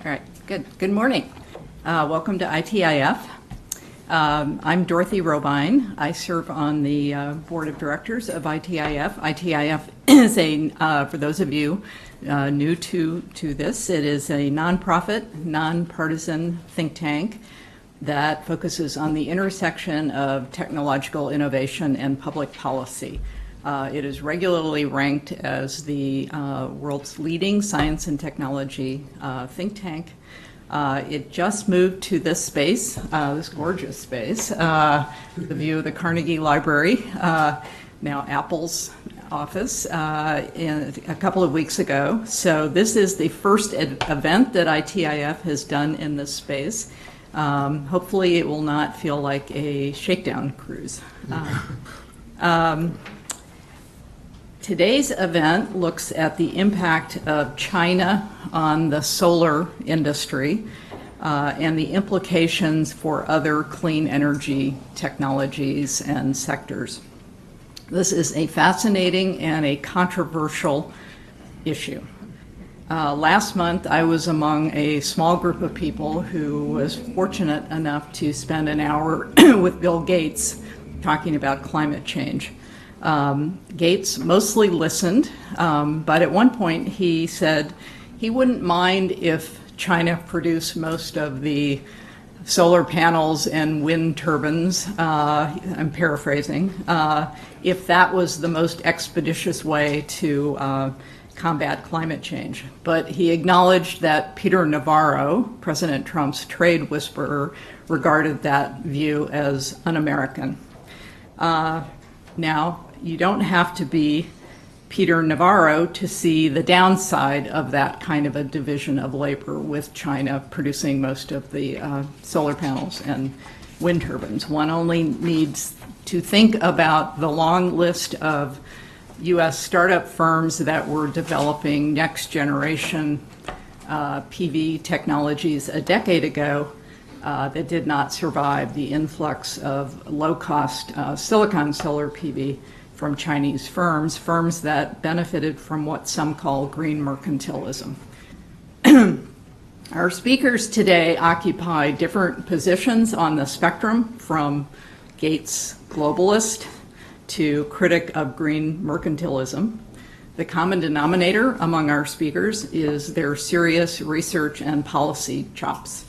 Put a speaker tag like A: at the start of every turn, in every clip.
A: All right, good. Good morning. Welcome to ITIF. I'm Dorothy Robine. I serve on the board of directors of ITIF. ITIF is for those of you new to this, it is a nonprofit, nonpartisan think tank that focuses on the intersection of technological innovation and public policy. It is regularly ranked as the world's leading science and technology think tank. It just moved to this space, this gorgeous space, the view of the Carnegie Library, now Apple's office, a couple of weeks ago. So this is the first event that ITIF has done in this space. Hopefully it will not feel like a shakedown cruise. Today's event looks at the impact of China on the solar industry and the implications for other clean energy technologies and sectors. This is a fascinating and a controversial issue. Last month, I was among a small group of people who was fortunate enough to spend an hour with Bill Gates talking about climate change. Gates mostly listened, but at one point he said he wouldn't mind if China produced most of the solar panels and wind turbines, I'm paraphrasing, if that was the most expeditious way to combat climate change. But he acknowledged that Peter Navarro, President Trump's trade whisperer, regarded that view as un-American. Now, you don't have to be Peter Navarro to see the downside of that kind of a division of labor with China producing most of the solar panels and wind turbines. One only needs to think about the long list of U.S. startup firms that were developing next generation PV technologies a decade ago that did not survive the influx of low-cost silicon solar PV from Chinese firms that benefited from what some call green mercantilism. Our speakers today occupy different positions on the spectrum, from Gates globalist to critic of green mercantilism. The common denominator among our speakers is their serious research and policy chops.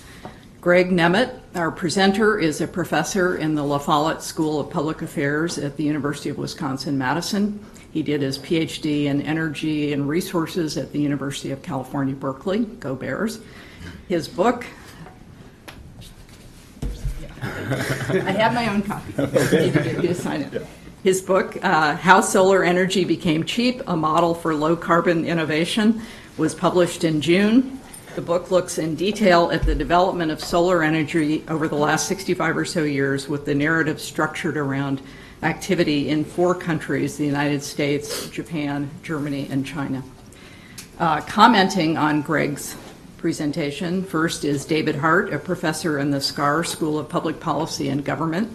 A: Greg Nemeth, our presenter, is a professor in the La Follette School of Public Affairs at the University of Wisconsin-Madison. He did his PhD in energy and resources at the University of California, Berkeley. Go Bears. His book, I have my own copy. I need to get you to sign it. Yeah. His book, How Solar Energy Became Cheap, A Model for Low Carbon Innovation, was published in June. The book looks in detail at the development of solar energy over the last 65 or so years, with the narrative structured around activity in 4 countries: the United States, Japan, Germany, and China. Commenting on Greg's presentation, first is David Hart, a professor in the Scar School of Public Policy and Government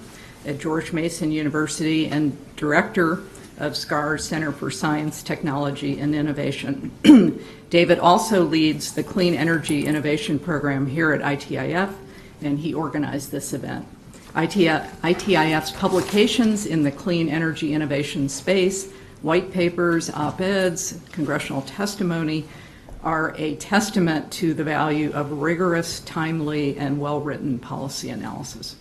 A: at George Mason University and director of SCAR's Center for Science, Technology, and Innovation. David also leads the Clean Energy Innovation Program here at ITIF, and he organized this event. ITIF's publications in the clean energy innovation space, white papers, op-eds, congressional testimony, are a testament to the value of rigorous, timely, and well-written policy analysis.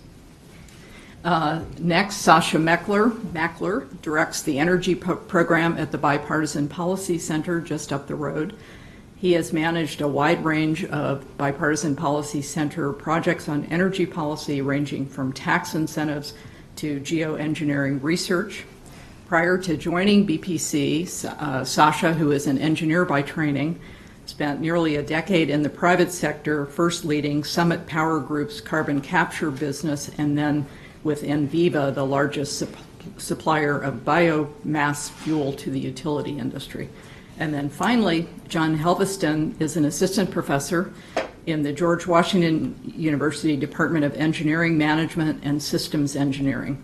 A: Next, Sascha Mackler directs the energy program at the Bipartisan Policy Center just up the road. He has managed a wide range of Bipartisan Policy Center projects on energy policy, ranging from tax incentives to geoengineering research. Prior to joining BPC, Sascha, who is an engineer by training, spent nearly a decade in the private sector, first leading Summit Power Group's carbon capture business, and then with Enviva, the largest supplier of biomass fuel to the utility industry. And then finally, John Helveston is an assistant professor in the George Washington University Department of Engineering Management and Systems Engineering.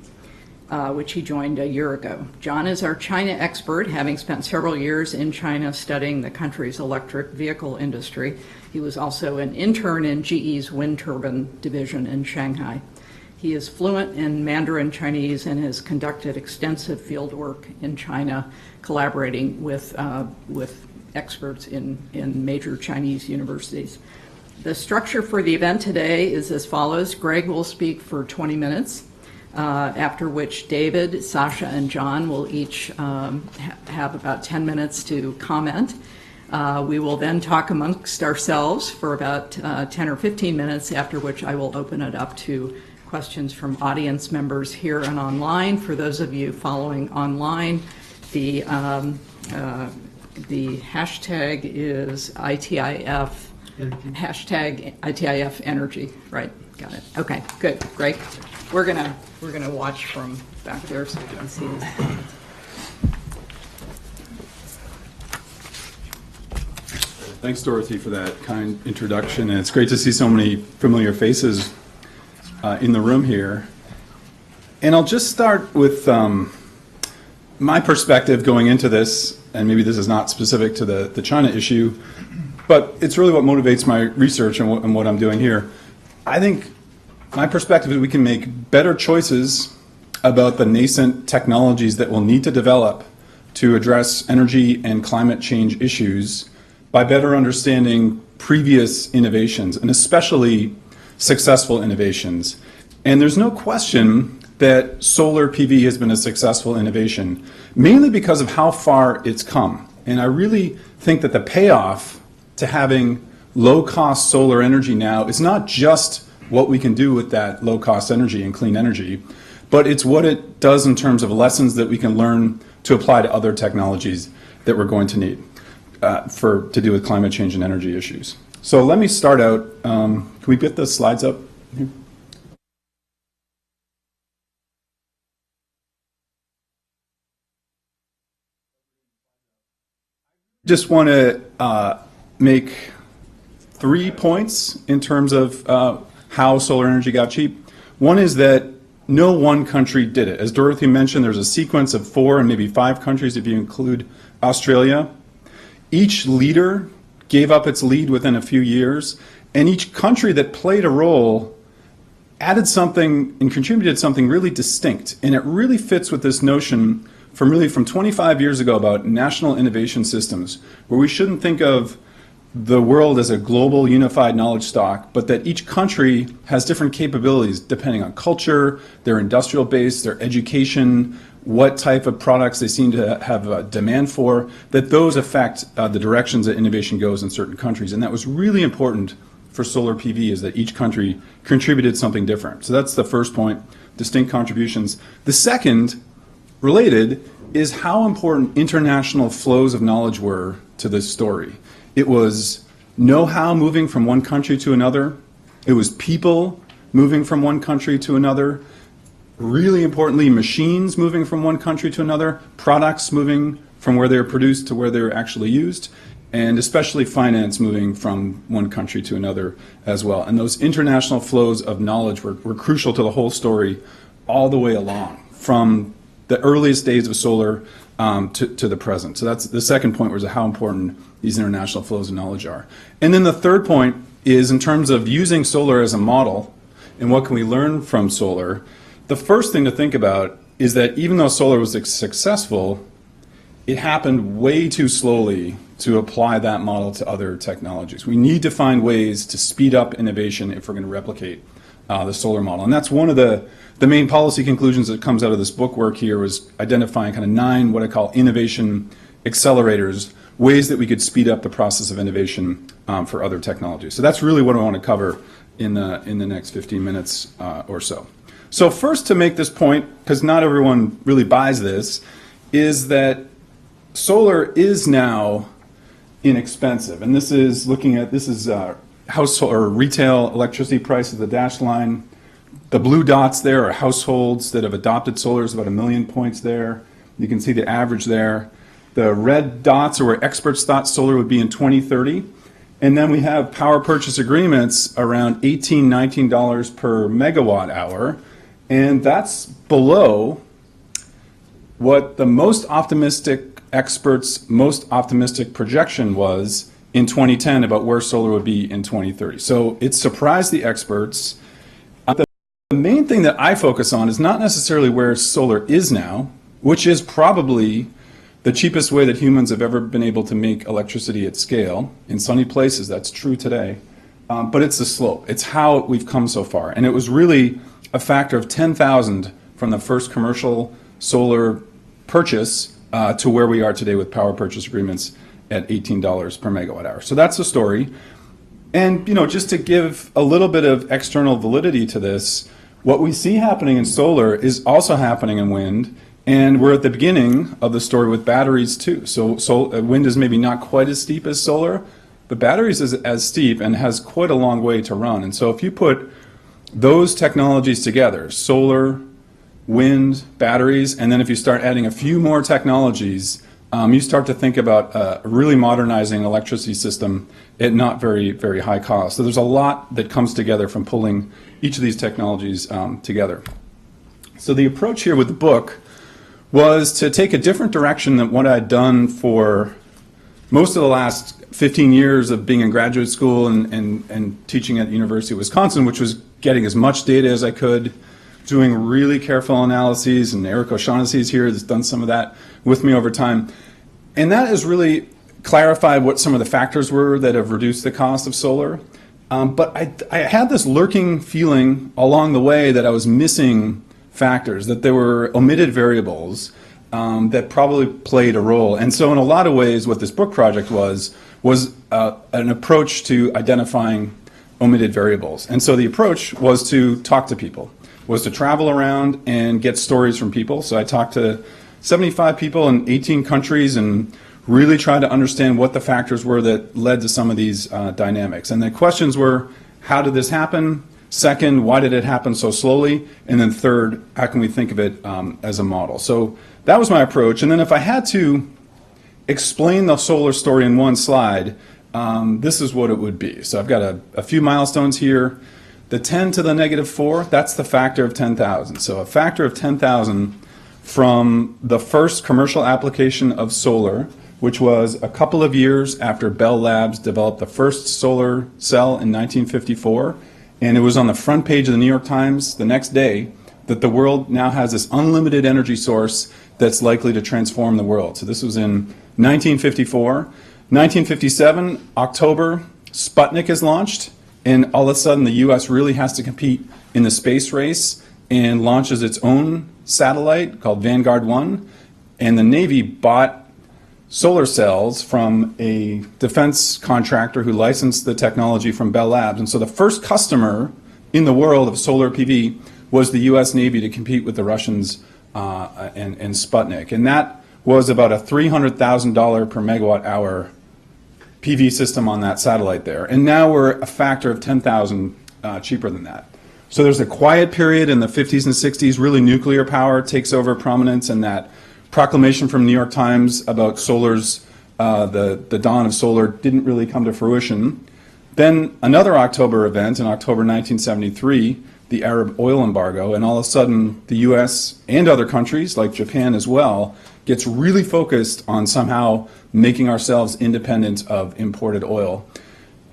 A: which he joined a year ago. John is our China expert, having spent several years in China studying the country's electric vehicle industry. He was also an intern in GE's wind turbine division in Shanghai. He is fluent in Mandarin Chinese and has conducted extensive field work in China, collaborating with experts in major Chinese universities. The structure for the event today is as follows. Greg will speak for 20 minutes, after which David, Sascha, and John will each have about 10 minutes to comment. We will then talk amongst ourselves for about 10 or 15 minutes, after which I will open it up to questions from audience members here and online. For those of you following online, the hashtag is ITIF, hashtag ITIF energy. Right, got it. Okay, good, great. We're gonna watch from back there so you can see this.
B: Thanks, Dorothy, for that kind introduction, and it's great to see so many familiar faces in the room here. And I'll just start with my perspective going into this, and maybe this is not specific to the China issue, but it's really what motivates my research and what I'm doing here. I think my perspective is we can make better choices about the nascent technologies that we'll need to develop to address energy and climate change issues by better understanding previous innovations, and especially successful innovations. And there's no question that solar PV has been a successful innovation, mainly because of how far it's come. And I really think that the payoff to having low-cost solar energy now is not just what we can do with that low-cost energy and clean energy, but it's what it does in terms of lessons that we can learn to apply to other technologies that we're going to need to do with climate change and energy issues. So let me start out. Can we get the slides up here? Just want to make 3 points in terms of how solar energy got cheap. One is that no one country did it. As Dorothy mentioned, there's a sequence of 4 and maybe 5 countries if you include Australia. Each leader gave up its lead within a few years, and each country that played a role added something and contributed something really distinct. And it really fits with this notion from 25 years ago about national innovation systems, where we shouldn't think of the world as a global unified knowledge stock, but that each country has different capabilities depending on culture, their industrial base, their education, what type of products they seem to have a demand for, that those affect the directions that innovation goes in certain countries. And that was really important for solar PV, is that each country contributed something different. So that's the first point, distinct contributions. The second, related, is how important international flows of knowledge were to this story. It was know-how moving from one country to another. It was people moving from one country to another. Really importantly, machines moving from one country to another, products moving from where they're produced to where they're actually used, and especially finance moving from one country to another as well. And those international flows of knowledge were crucial to the whole story all the way along, from the earliest days of solar to the present. So that's the second point, was how important these international flows of knowledge are. And then the third point is in terms of using solar as a model and what can we learn from solar. The first thing to think about is that even though solar was successful, it happened way too slowly to apply that model to other technologies. We need to find ways to speed up innovation if we're going to replicate the solar model. And that's one of the main policy conclusions that comes out of this book work here, was identifying kind of 9 what I call innovation accelerators, ways that we could speed up the process of innovation for other technologies. So that's really what I want to cover in the next 15 minutes or so. So first, to make this point, because not everyone really buys this, is that solar is now inexpensive. And this is household or retail electricity prices, the dashed line. The blue dots there are households that have adopted solar. There's about 1 million points there. You can see the average there. The red dots are where experts thought solar would be in 2030. And then we have power purchase agreements around $18, $19 per megawatt hour. And that's below what the most optimistic experts' most optimistic projection was in 2010 about where solar would be in 2030. So it surprised the experts. The main thing that I focus on is not necessarily where solar is now, which is probably the cheapest way that humans have ever been able to make electricity at scale. In sunny places, that's true today. But it's the slope. It's how we've come so far. And it was really a factor of 10,000 from the first commercial solar purchase to where we are today with power purchase agreements at $18 per megawatt hour. So that's the story. And just to give a little bit of external validity to this, what we see happening in solar is also happening in wind, and we're at the beginning of the story with batteries too. So wind is maybe not quite as steep as solar, but batteries is as steep and has quite a long way to run. And so if you put those technologies together, solar, wind, batteries, and then if you start adding a few more technologies, you start to think about really modernizing an electricity system at not very, very high cost. So there's a lot that comes together from pulling each of these technologies together. So the approach here with the book was to take a different direction than what I'd done for most of the last 15 years of being in graduate school and teaching at the University of Wisconsin, which was getting as much data as I could, doing really careful analyses, and Eric O'Shaughnessy is here, has done some of that with me over time. And that has really clarified what some of the factors were that have reduced the cost of solar. But I had this lurking feeling along the way that I was missing factors, that there were omitted variables that probably played a role. And so in a lot of ways, what this book project was an approach to identifying omitted variables. And so the approach was to talk to people, was to travel around and get stories from people. So I talked to 75 people in 18 countries and really tried to understand what the factors were that led to some of these dynamics. And the questions were, how did this happen? Second, why did it happen so slowly? And then third, how can we think of it as a model? So that was my approach. And then if I had to explain the solar story in one slide, this is what it would be. So I've got a few milestones here. The 10 to the negative 4, that's the factor of 10,000. So a factor of 10,000 from the first commercial application of solar, which was a couple of years after Bell Labs developed the first solar cell in 1954. And it was on the front page of the New York Times the next day that the world now has this unlimited energy source that's likely to transform the world. So this was in 1954. 1957, October, Sputnik is launched, and all of a sudden the US really has to compete in the space race and launches its own satellite called Vanguard 1, and the Navy bought solar cells from a defense contractor who licensed the technology from Bell Labs. And so the first customer in the world of solar PV was the US Navy to compete with the Russians and Sputnik. And that was about a $300,000 per megawatt hour PV system on that satellite there. And now we're a factor of 10,000 cheaper than that. So there's a quiet period in the 50s and 60s, really nuclear power takes over prominence, and that proclamation from New York Times about solar's, the dawn of solar didn't really come to fruition. Then another October event in October 1973, the Arab oil embargo, and all of a sudden the US and other countries like Japan as well gets really focused on somehow making ourselves independent of imported oil.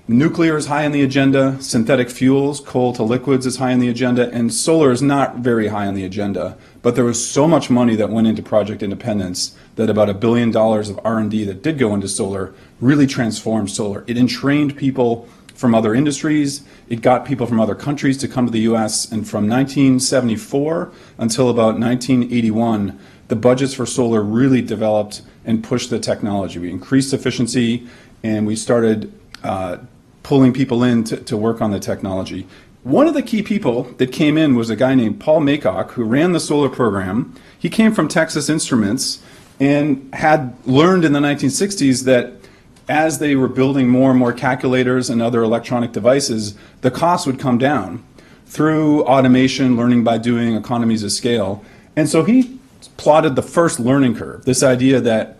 B: Nuclear is high on the agenda, synthetic fuels, coal to liquids is high on the agenda, and solar is not very high on the agenda. But there was so much money that went into Project Independence that about $1 billion of R&D that did go into solar really transformed solar. It entrained people from other industries, it got people from other countries to come to the US, and from 1974 until about 1981, the budgets for solar really developed and pushed the technology. We increased efficiency and we started pulling people in to work on the technology. One of the key people that came in was a guy named Paul Maycock, who ran the solar program. He came from Texas Instruments and had learned in the 1960s that as they were building more and more calculators and other electronic devices, the cost would come down through automation, learning by doing, economies of scale. And so he plotted the first learning curve, this idea that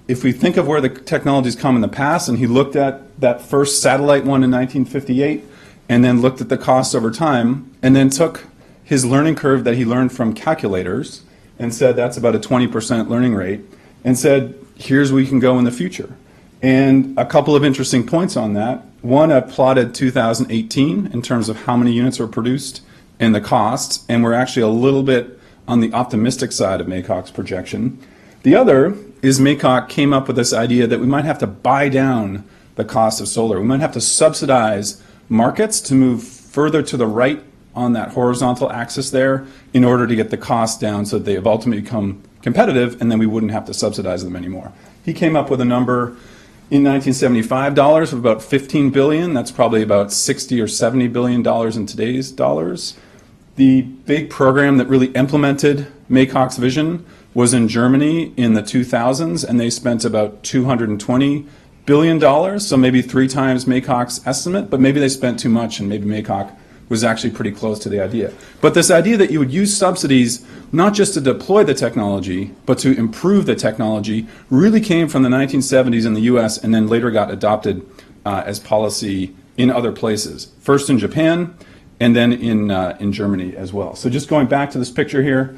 B: if we think of where the technologies come in the past, and he looked at that first satellite one in 1958, and then looked at the costs over time, and then took his learning curve that he learned from calculators, and said that's about a 20% learning rate, and said, here's where we can go in the future. And a couple of interesting points on that. One, I plotted 2018 in terms of how many units were produced and the costs, and we're actually a little bit on the optimistic side of MACOC's projection. The other is MACOC came up with this idea that we might have to buy down the cost of solar. We might have to subsidize markets to move further to the right on that horizontal axis there in order to get the cost down so that they have ultimately become competitive, and then we wouldn't have to subsidize them anymore. He came up with a number in 1975 dollars of about 15 billion. That's probably about 60 or 70 billion dollars in today's dollars. The big program that really implemented MACOC's vision was in Germany in the 2000s, and they spent about $220 billion, so maybe 3 times MACOC's estimate, but maybe they spent too much, and maybe MACOC was actually pretty close to the idea. But this idea that you would use subsidies not just to deploy the technology, but to improve the technology really came from the 1970s in the US and then later got adopted as policy in other places. First in Japan and then in Germany as well. So just going back to this picture here,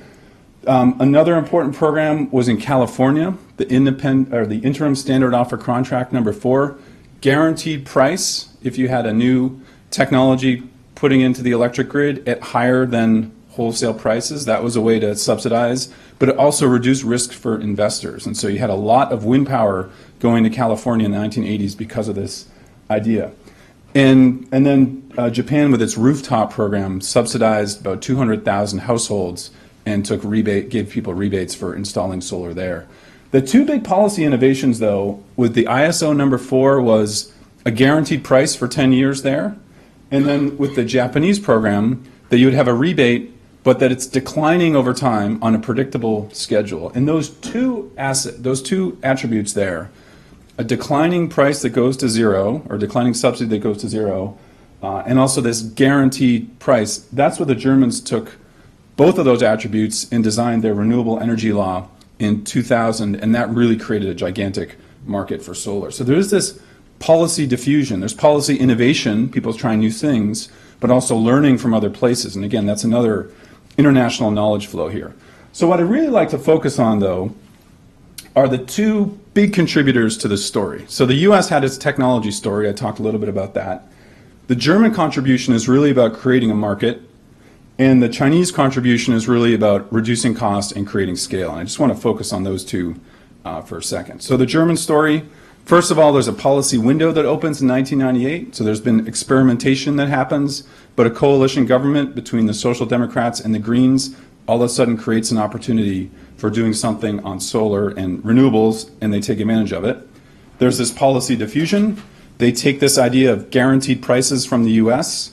B: another important program was in California, the interim standard offer contract number 4, guaranteed price if you had a new technology putting into the electric grid at higher than wholesale prices. That was a way to subsidize, but it also reduced risk for investors. And so you had a lot of wind power going to California in the 1980s because of this idea. And then Japan with its rooftop program subsidized about 200,000 households and gave people rebates for installing solar there. The 2 big policy innovations though, with the ISO number 4 was a guaranteed price for 10 years there. And then with the Japanese program, that you would have a rebate, but that it's declining over time on a predictable schedule. And those two attributes there, a declining price that goes to zero, or declining subsidy that goes to zero, and also this guaranteed price, that's what the Germans took both of those attributes and designed their renewable energy law in 2000, and that really created a gigantic market for solar. So there is this policy diffusion, there's policy innovation, people trying new things, but also learning from other places. And again, that's another international knowledge flow here. So what I really like to focus on though are the 2 big contributors to this story. So the US had its technology story, I talked a little bit about that. The German contribution is really about creating a market, and the Chinese contribution is really about reducing cost and creating scale. And I just want to focus on those 2 for a second. So the German story, first of all, there's a policy window that opens in 1998, so there's been experimentation that happens, but a coalition government between the Social Democrats and the Greens all of a sudden creates an opportunity for doing something on solar and renewables, and they take advantage of it. There's this policy diffusion. They take this idea of guaranteed prices from the US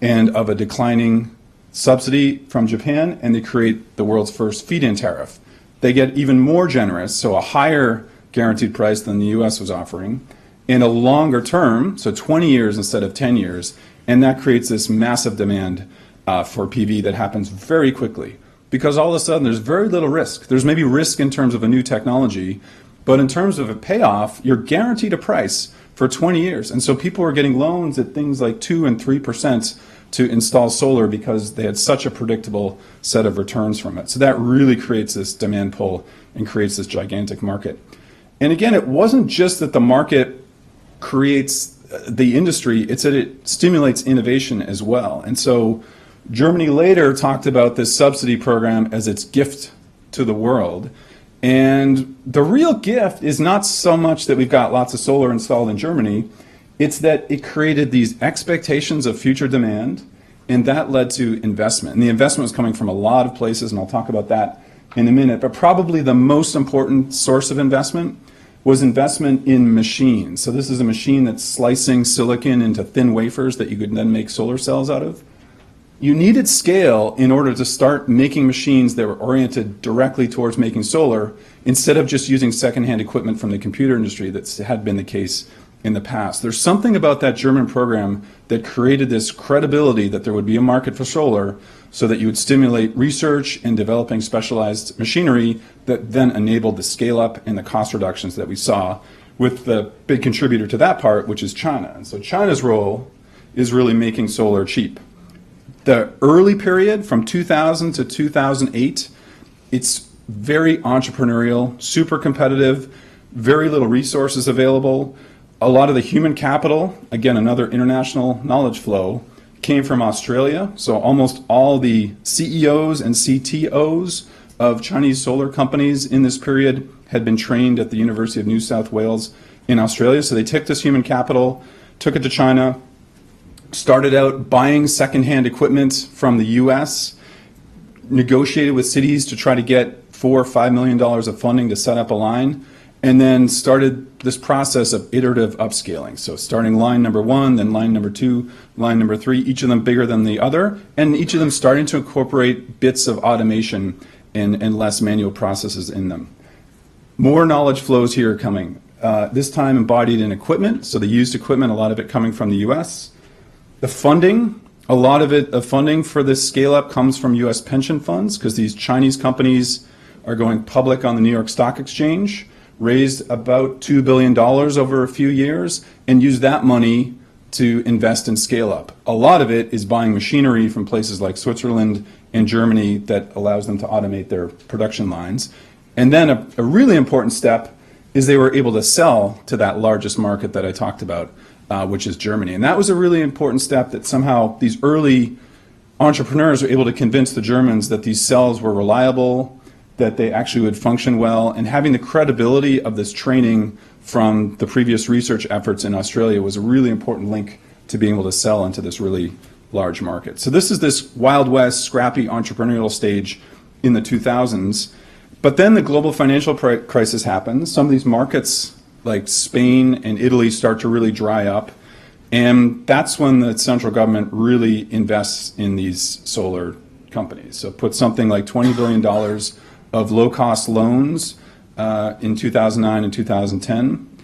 B: and of a declining subsidy from Japan, and they create the world's first feed-in tariff. They get even more generous, so a higher guaranteed price than the US was offering, in a longer term, so 20 years instead of 10 years, and that creates this massive demand for PV that happens very quickly. Because all of a sudden there's very little risk. There's maybe risk in terms of a new technology, but in terms of a payoff, you're guaranteed a price for 20 years. And so people are getting loans at things like 2 and 3% to install solar because they had such a predictable set of returns from it. So that really creates this demand pull and creates this gigantic market. And again, it wasn't just that the market creates the industry, it's that it stimulates innovation as well. And so Germany later talked about this subsidy program as its gift to the world. And the real gift is not so much that we've got lots of solar installed in Germany, it's that it created these expectations of future demand, and that led to investment. And the investment was coming from a lot of places, and I'll talk about that in a minute. But probably the most important source of investment was investment in machines. So this is a machine that's slicing silicon into thin wafers that you could then make solar cells out of. You needed scale in order to start making machines that were oriented directly towards making solar, instead of just using secondhand equipment from the computer industry that had been the case in the past. There's something about that German program that created this credibility that there would be a market for solar, so that you would stimulate research and developing specialized machinery that then enabled the scale up and the cost reductions that we saw, with the big contributor to that part, which is China. And so China's role is really making solar cheap. The early period from 2000 to 2008, it's very entrepreneurial, super competitive, very little resources available. A lot of the human capital, again, another international knowledge flow, came from Australia. So almost all the CEOs and CTOs of Chinese solar companies in this period had been trained at the University of New South Wales in Australia. So they took this human capital, took it to China, started out buying secondhand equipment from the US, negotiated with cities to try to get $4 or $5 million of funding to set up a line, and then started this process of iterative upscaling. So starting line number 1, then line number 2, line number 3, each of them bigger than the other, and each of them starting to incorporate bits of automation and less manual processes in them. More knowledge flows here are coming. This time embodied in equipment, so the used equipment, a lot of it coming from the US. The funding, a lot of it, the funding for this scale-up comes from US pension funds, because these Chinese companies are going public on the New York Stock Exchange, raised about $2 billion over a few years, and used that money to invest in scale-up. A lot of it is buying machinery from places like Switzerland and Germany that allows them to automate their production lines. And then a really important step is they were able to sell to that largest market that I talked about, which is Germany. And that was a really important step, that somehow these early entrepreneurs were able to convince the Germans that these cells were reliable, that they actually would function well, and having the credibility of this training from the previous research efforts in Australia was a really important link to being able to sell into this really large market. So this is this Wild West, scrappy entrepreneurial stage in the 2000s. But then the global financial crisis happens. Some of these markets like Spain and Italy start to really dry up. And that's when the central government really invests in these solar companies. So put something like $20 billion of low-cost loans in 2009 and 2010.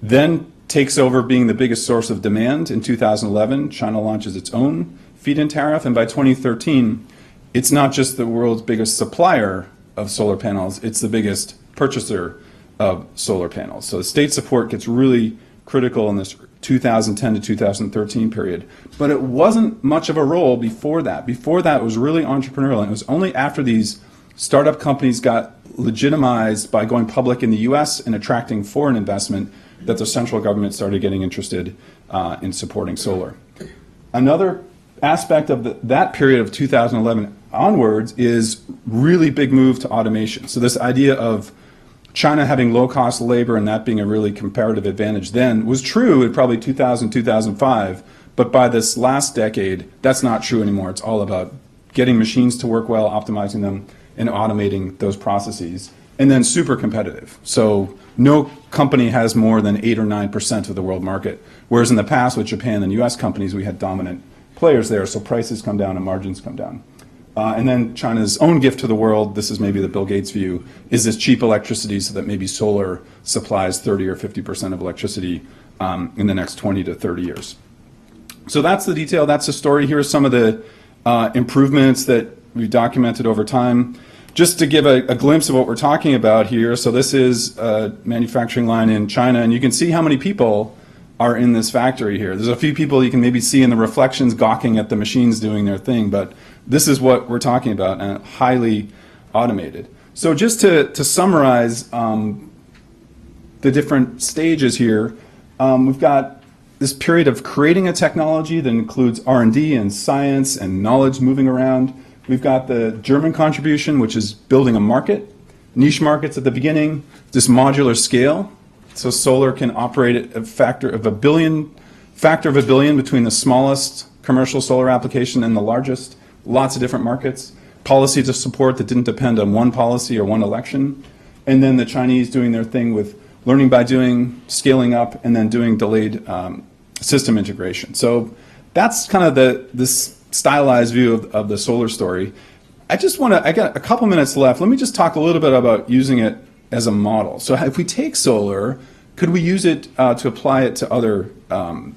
B: Then takes over being the biggest source of demand. In 2011, China launches its own feed-in tariff. And by 2013, it's not just the world's biggest supplier of solar panels, it's the biggest purchaser of solar panels. So the state support gets really critical in this 2010 to 2013 period. But it wasn't much of a role before that. Before that, it was really entrepreneurial. And it was only after these startup companies got legitimized by going public in the US and attracting foreign investment that the central government started getting interested in supporting solar. Another aspect of that period of 2011 onwards is really big move to automation. So this idea of China having low-cost labor and that being a really comparative advantage then was true in probably 2000, 2005, but by this last decade, that's not true anymore. It's all about getting machines to work well, optimizing them, and automating those processes, and then super competitive. So no company has more than 8 or 9% of the world market, whereas in the past with Japan and US companies, we had dominant players there, so prices come down and margins come down. And then China's own gift to the world, this is maybe the Bill Gates view, is this cheap electricity so that maybe solar supplies 30 or 50% of electricity in the next 20 to 30 years. So that's the detail, that's the story. Here are some of the improvements that we've documented over time. Just to give a glimpse of what we're talking about here, so this is a manufacturing line in China, and you can see how many people are in this factory here. There's a few people you can maybe see in the reflections gawking at the machines doing their thing, but this is what we're talking about, and highly automated. So just to summarize the different stages here, we've got this period of creating a technology that includes R&D and science and knowledge moving around. We've got the German contribution, which is building a market, niche markets at the beginning, this modular scale. So solar can operate at a factor of a billion between the smallest commercial solar application and the largest. Lots of different markets. Policy to support that didn't depend on one policy or one election. And then the Chinese doing their thing with learning by doing, scaling up, and then doing delayed system integration. So that's kind of this stylized view of the solar story. I got a couple minutes left. Let me just talk a little bit about using it as a model. So if we take solar, could we use it to apply it to other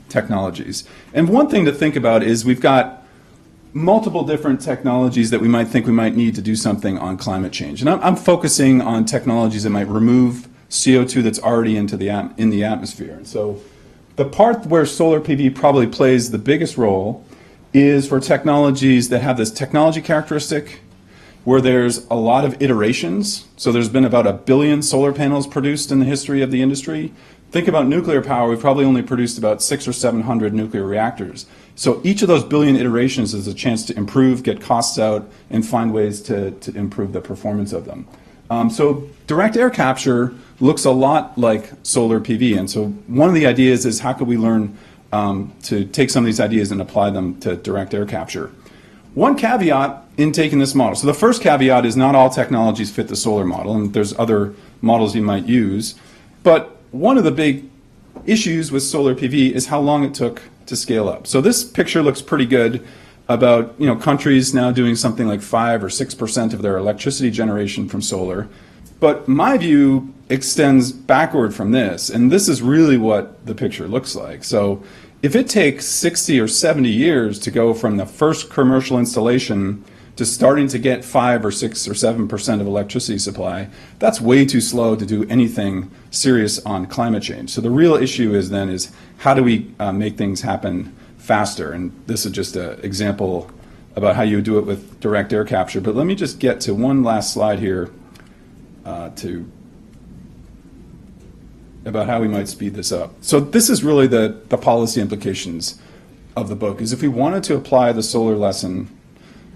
B: technologies? And one thing to think about is we've got multiple different technologies that we might think we might need to do something on climate change. And I'm focusing on technologies that might remove CO2 that's already in the atmosphere. And so the part where solar PV probably plays the biggest role is for technologies that have this technology characteristic where there's a lot of iterations. So there's been about 1 billion solar panels produced in the history of the industry. Think about nuclear power, we've probably only produced about 600 or 700 nuclear reactors. So each of those billion iterations is a chance to improve, get costs out, and find ways to improve the performance of them. So direct air capture looks a lot like solar PV. And so one of the ideas is how could we learn to take some of these ideas and apply them to direct air capture. One caveat in taking this model. So the first caveat is not all technologies fit the solar model, and there's other models you might use. But one of the big issues with solar PV is how long it took to scale up. So this picture looks pretty good about countries now doing something like 5 or 6% of their electricity generation from solar. But my view extends backward from this, and this is really what the picture looks like. So if it takes 60 or 70 years to go from the first commercial installation to starting to get 5 or 6 or 7% of electricity supply, that's way too slow to do anything serious on climate change. So the real issue is how do we make things happen faster? And this is just an example about how you do it with direct air capture. But let me just get to one last slide here about how we might speed this up. So this is really the policy implications of the book, is if we wanted to apply the solar lesson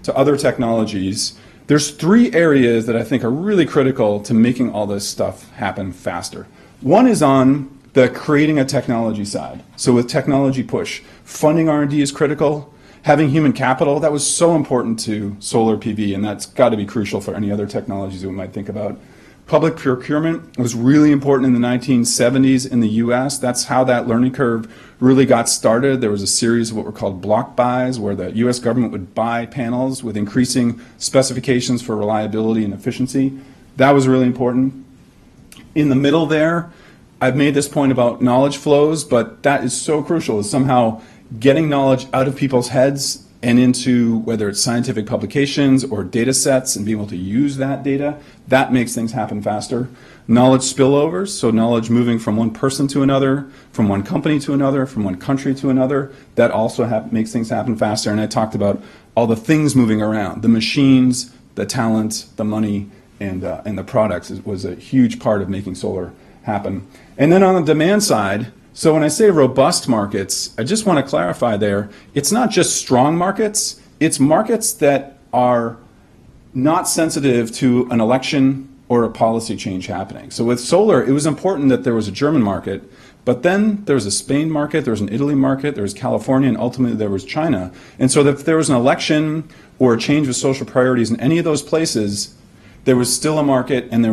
B: to other technologies, there's 3 areas that I think are really critical to making all this stuff happen faster. One is on the creating a technology side. So with technology push, funding R&D is critical. Having human capital, that was so important to solar PV, and that's got to be crucial for any other technologies that we might think about. Public procurement was really important in the 1970s in the US. That's how that learning curve really got started. There was a series of what were called block buys, where the US government would buy panels with increasing specifications for reliability and efficiency. That was really important. In the middle there, I've made this point about knowledge flows, but that is so crucial, is somehow getting knowledge out of people's heads and into whether it's scientific publications or data sets and being able to use that data. That makes things happen faster. Knowledge spillovers, so knowledge moving from one person to another, from one company to another, from one country to another, that also makes things happen faster. And I talked about all the things moving around, the machines, the talent, the money, and the products was a huge part of making solar happen. And then on the demand side, so when I say robust markets, I just want to clarify there, it's not just strong markets, it's markets that are not sensitive to an election or a policy change happening. So with solar, it was important that there was a German market, but then there was a Spain market, there was an Italy market, there was California, and ultimately there was China. And so if there was an election or a change of social priorities in any of those places, there was still a market, and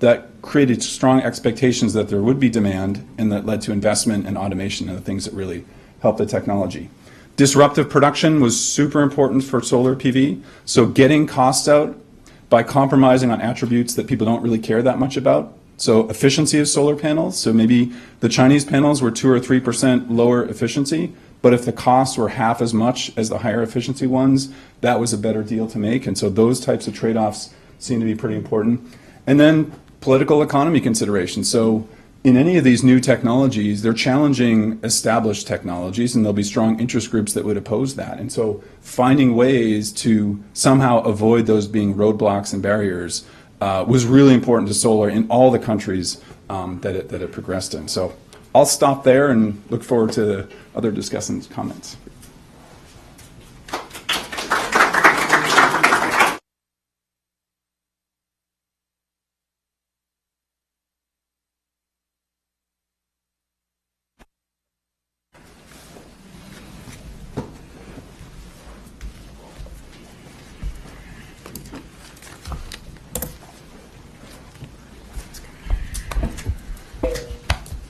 B: that created strong expectations that there would be demand, and that led to investment and automation and the things that really helped the technology. Disruptive production was super important for solar PV. So getting costs out by compromising on attributes that people don't really care that much about. So efficiency of solar panels. So maybe the Chinese panels were 2 or 3% lower efficiency, but if the costs were half as much as the higher efficiency ones, that was a better deal to make. And so those types of trade-offs seem to be pretty important. And then political economy considerations. So in any of these new technologies, they're challenging established technologies, and there'll be strong interest groups that would oppose that. And so finding ways to somehow avoid those being roadblocks and barriers was really important to solar in all the countries that it progressed in. So I'll stop there and look forward to the other discussants' comments.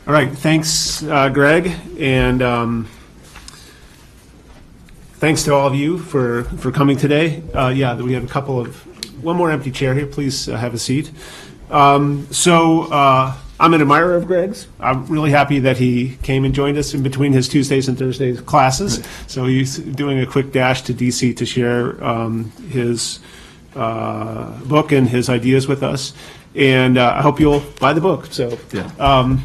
C: All right, thanks, Greg, and thanks to all of you for coming today. Yeah, we have one more empty chair here. Please have a seat. I'm an admirer of Greg's. I'm really happy that he came and joined us in between his Tuesdays and Thursdays classes. Right. So he's doing a quick dash to DC to share his book and his ideas with us. And I hope you'll buy the book. So. Yeah.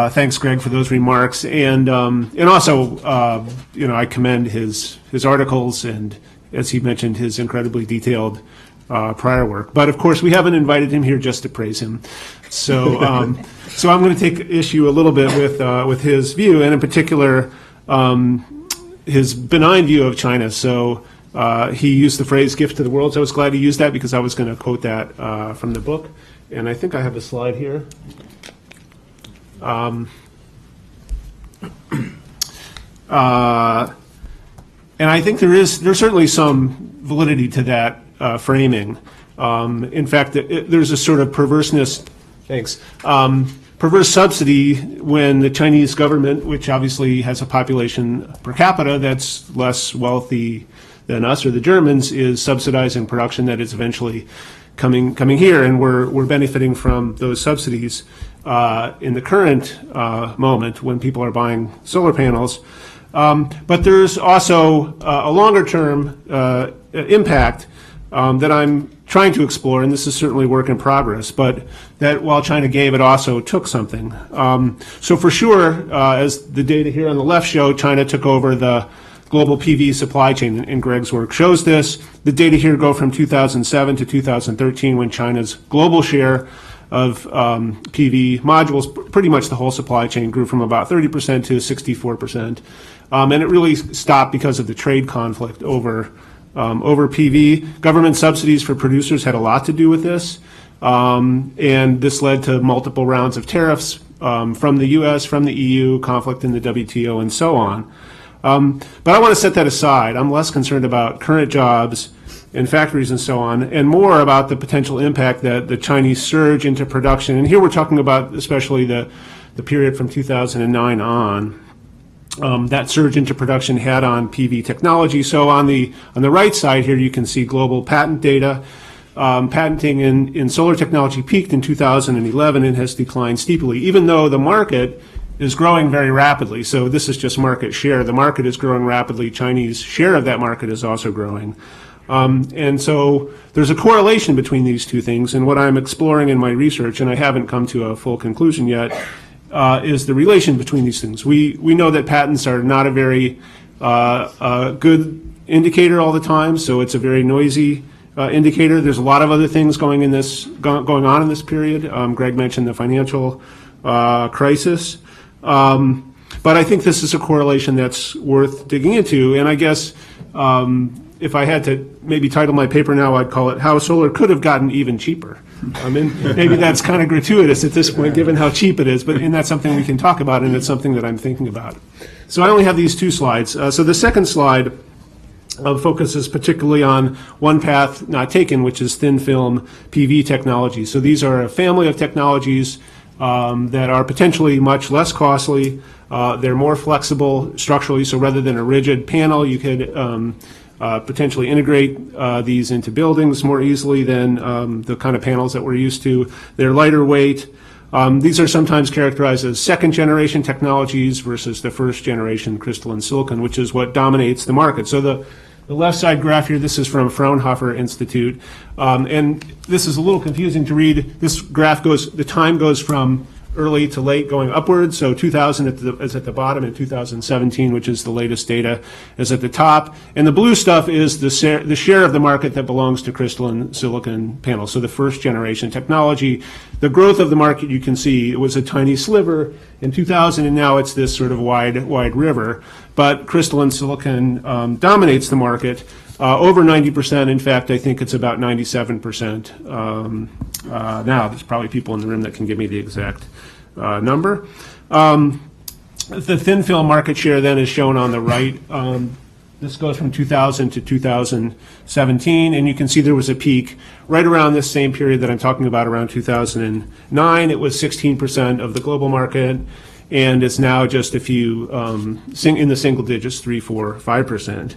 C: Thanks, Greg, for those remarks, and also, I commend his articles and as he mentioned, his incredibly detailed prior work. But of course, we haven't invited him here just to praise him. So, so I'm going to take issue a little bit with his view, and in particular, his benign view of China. So he used the phrase "gift to the world." So I was glad he used that because I was going to quote that from the book, and I think I have a slide here. And I think there's certainly some validity to that framing. In fact, there's a sort of perverseness, perverse subsidy when the Chinese government, which obviously has a population per capita that's less wealthy than us or the Germans, is subsidizing production that is eventually coming here, and we're benefiting from those subsidies in the current moment when people are buying solar panels. But there's also a longer-term impact that I'm trying to explore, and this is certainly work in progress, but that while China gave, it also took something. So for sure, as the data here on the left show, China took over the global PV supply chain, and Greg's work shows this. The data here go from 2007 to 2013, when China's global share of PV modules, pretty much the whole supply chain, grew from about 30% to 64%. And it really stopped because of the trade conflict over PV. Government subsidies for producers had a lot to do with this, and this led to multiple rounds of tariffs from the U.S., from the EU, conflict in the WTO, and so on. But I want to set that aside. I'm less concerned about current jobs and factories and so on, and more about the potential impact that the Chinese surge into production, and here we're talking about especially the period from 2009 on, that surge into production had on PV technology. So on the right side here, you can see global patent data. Patenting in solar technology peaked in 2011 and has declined steeply, even though the market is growing very rapidly. So this is just market share. The market is growing rapidly. Chinese share of that market is also growing. And so there's a correlation between these two things, and what I'm exploring in my research, and I haven't come to a full conclusion yet, is the relation between these things. We know that patents are not a very good indicator all the time, so it's a very noisy indicator. There's a lot of other things going on in this period. Greg mentioned the financial crisis. But I think this is a correlation that's worth digging into, and I guess if I had to maybe title my paper now, I'd call it "How Solar Could Have Gotten Even Cheaper." I mean, maybe that's kind of gratuitous at this point, given how cheap it is, and that's something we can talk about, and it's something that I'm thinking about. So I only have these two slides. So the second slide focuses particularly on one path not taken, which is thin film PV technology. So these are a family of technologies that are potentially much less costly. They're more flexible structurally, so rather than a rigid panel, you could potentially integrate these into buildings more easily than the kind of panels that we're used to. They're lighter weight. These are sometimes characterized as second-generation technologies versus the first-generation crystalline silicon, which is what dominates the market. So the left side graph here, this is from Fraunhofer Institute, and this is a little confusing to read. This graph the time goes from early to late going upwards, so 2000 is at the bottom, and 2017, which is the latest data, is at the top. And the blue stuff is the share of the market that belongs to crystalline silicon panels, so the first generation technology. The growth of the market, you can see, it was a tiny sliver in 2000, and now it's this sort of wide river. But crystalline silicon dominates the market. Over 90%, in fact, I think it's about 97% now. There's probably people in the room that can give me the exact number. The thin film market share then is shown on the right. This goes from 2000 to 2017, and you can see there was a peak right around this same period that I'm talking about, around 2009. It was 16% of the global market, and it's now just a few in the single digits, 3, 4, 5%.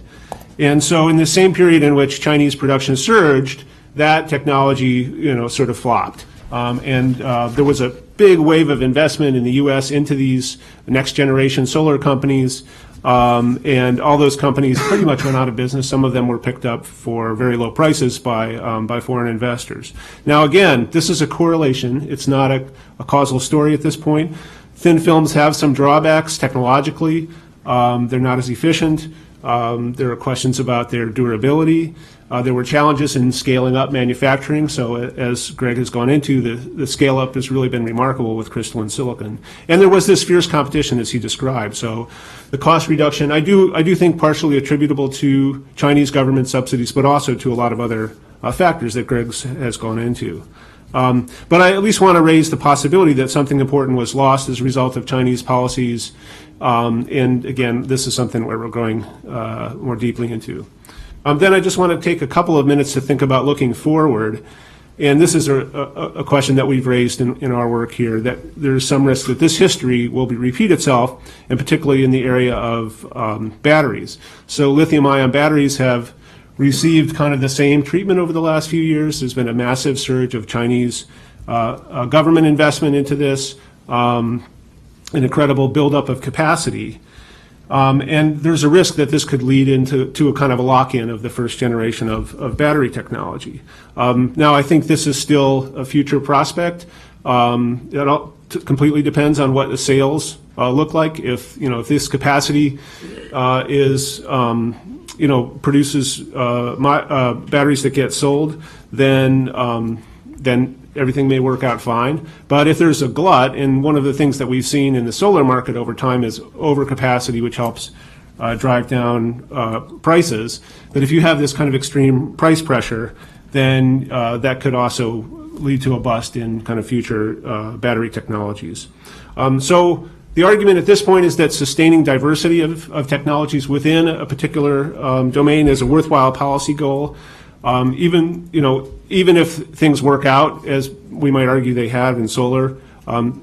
C: And so in the same period in which Chinese production surged, that technology, sort of flopped. And there was a big wave of investment in the U.S. into these next generation solar companies, and all those companies pretty much went out of business. Some of them were picked up for very low prices by foreign investors. Now again, this is a correlation. It's not a causal story at this point. Thin films have some drawbacks technologically. They're not as efficient. There are questions about their durability. There were challenges in scaling up manufacturing. So as Greg has gone into, the scale up has really been remarkable with crystalline silicon. And there was this fierce competition as he described. So the cost reduction, I do think partially attributable to Chinese government subsidies, but also to a lot of other factors that Greg has gone into. But I at least want to raise the possibility that something important was lost as a result of Chinese policies. And again, this is something where we're going more deeply into. Then I just want to take a couple of minutes to think about looking forward. And this is a question that we've raised in our work here, that there's some risk that this history will repeat itself, and particularly in the area of batteries. So lithium-ion batteries have received kind of the same treatment over the last few years. There's been a massive surge of Chinese government investment into this, an incredible buildup of capacity. And there's a risk that this could lead into a kind of a lock-in of the first generation of battery technology. Now, I think this is still a future prospect. It all completely depends on what the sales look like. If this capacity produces batteries that get sold, then everything may work out fine. But if there's a glut, and one of the things that we've seen in the solar market over time is overcapacity, which helps drive down prices, that if you have this kind of extreme price pressure, then that could also lead to a bust in kind of future battery technologies. So the argument at this point is that sustaining diversity of technologies within a particular domain is a worthwhile policy goal. Even if things work out, as we might argue they have in solar,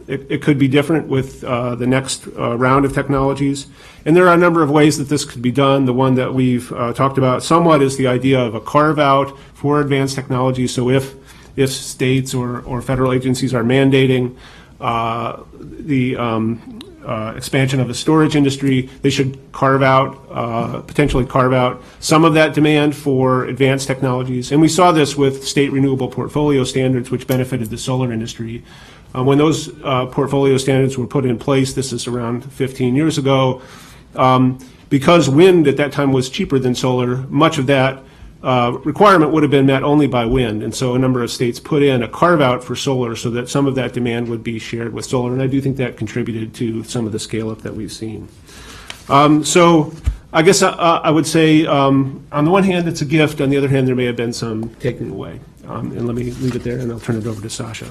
C: it could be different with the next round of technologies. And there are a number of ways that this could be done. The one that we've talked about somewhat is the idea of a carve-out for advanced technology. So if states or federal agencies are mandating the expansion of the storage industry, they should potentially carve out some of that demand for advanced technologies. And we saw this with state renewable portfolio standards, which benefited the solar industry. When those portfolio standards were put in place, this is around 15 years ago, because wind at that time was cheaper than solar, much of that requirement would have been met only by wind. And so a number of states put in a carve-out for solar so that some of that demand would be shared with solar. And I do think that contributed to some of the scale-up that we've seen. So I guess I would say, on the one hand, it's a gift. On the other hand, there may have been some taken away. And let me leave it there, and I'll turn it over to Sascha.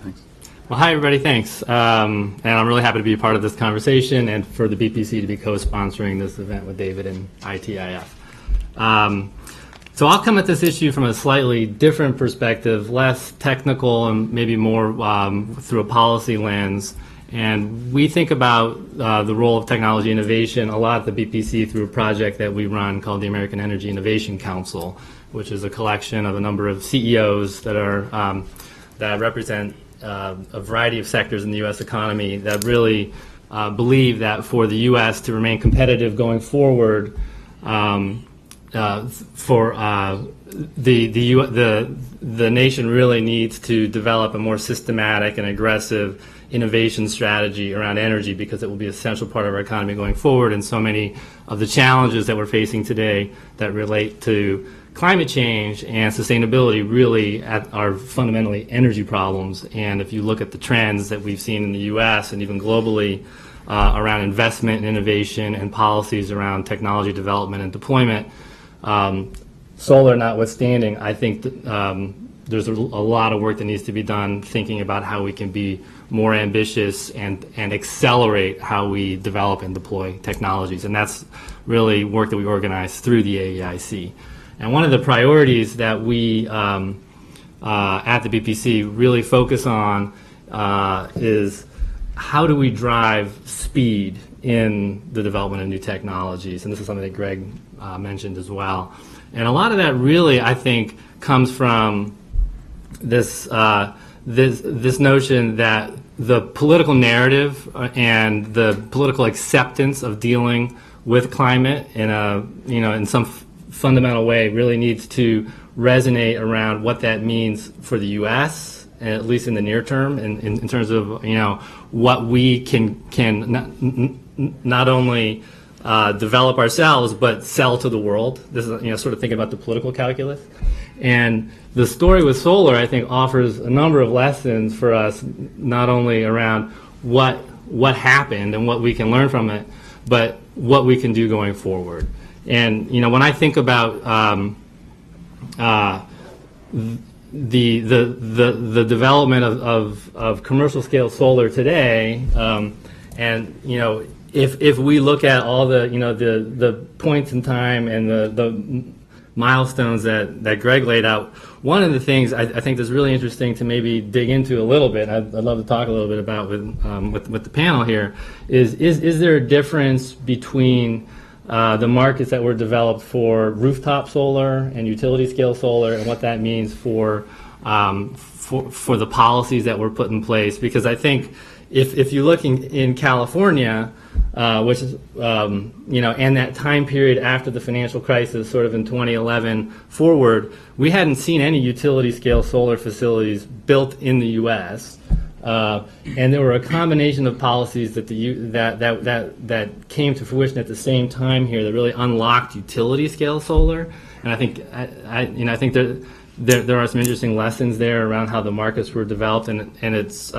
B: Thanks.
D: Well, hi, everybody. Thanks. And I'm really happy to be a part of this conversation and for the BPC to be co-sponsoring this event with David and ITIF. So I'll come at this issue from a slightly different perspective, less technical and maybe more through a policy lens. And we think about the role of technology innovation a lot at the BPC through a project that we run called the American Energy Innovation Council, which is a collection of a number of CEOs that are that represent a variety of sectors in the U.S. economy that really believe that for the U.S. to remain competitive going forward, the nation really needs to develop a more systematic and aggressive innovation strategy around energy, because it will be an essential part of our economy going forward. And so many of the challenges that we're facing today that relate to climate change and sustainability really are fundamentally energy problems. And if you look at the trends that we've seen in the U.S. and even globally around investment and innovation and policies around technology development and deployment, solar notwithstanding, I think that, there's a lot of work that needs to be done thinking about how we can be more ambitious and accelerate how we develop and deploy technologies. And that's really work that we organize through the AEIC. And one of the priorities that we at the BPC really focus on is how do we drive speed in the development of new technologies. And this is something that Greg mentioned as well. And a lot of that really, I think, comes from this notion that the political narrative and the political acceptance of dealing with climate in some fundamental way really needs to resonate around what that means for the U.S., at least in the near term, in terms of what we can not only develop ourselves, but sell to the world. This is, sort of thinking about the political calculus. And the story with solar, I think, offers a number of lessons for us, not only around what happened and what we can learn from it, but what we can do going forward. And, when I think about the development of commercial scale solar today, and if we look at all the points in time and the milestones that Greg laid out, one of the things I think that's really interesting to maybe dig into a little bit, I'd love to talk a little bit about with the panel here, is there a difference between the markets that were developed for rooftop solar and utility scale solar, and what that means for the policies that were put in place? Because I think if you look in California, which is and that time period after the financial crisis, sort of in 2011 forward, we hadn't seen any utility scale solar facilities built in the U.S. And there were a combination of policies that came to fruition at the same time here that really unlocked utility scale solar. And I think I think there are some interesting lessons there around how the markets were developed, and it's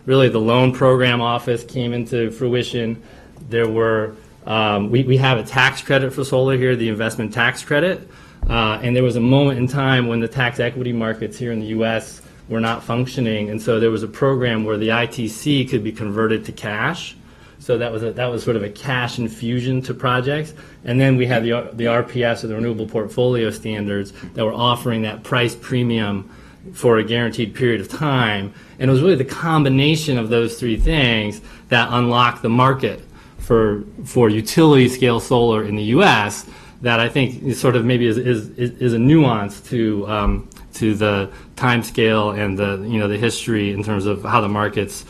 D: really the loan program office came into fruition. There were we have a tax credit for solar here, the investment tax credit, and there was a moment in time when the tax equity markets here in the U.S. were not functioning, and so there was a program where the ITC could be converted to cash. So that was sort of a cash infusion to projects. And then we had the RPS, or the Renewable Portfolio Standards, that were offering that price premium for a guaranteed period of time. And it was really the combination of those three things that unlocked the market for utility scale solar in the U.S. that I think is sort of maybe is a nuance to the time scale and the history in terms of how the markets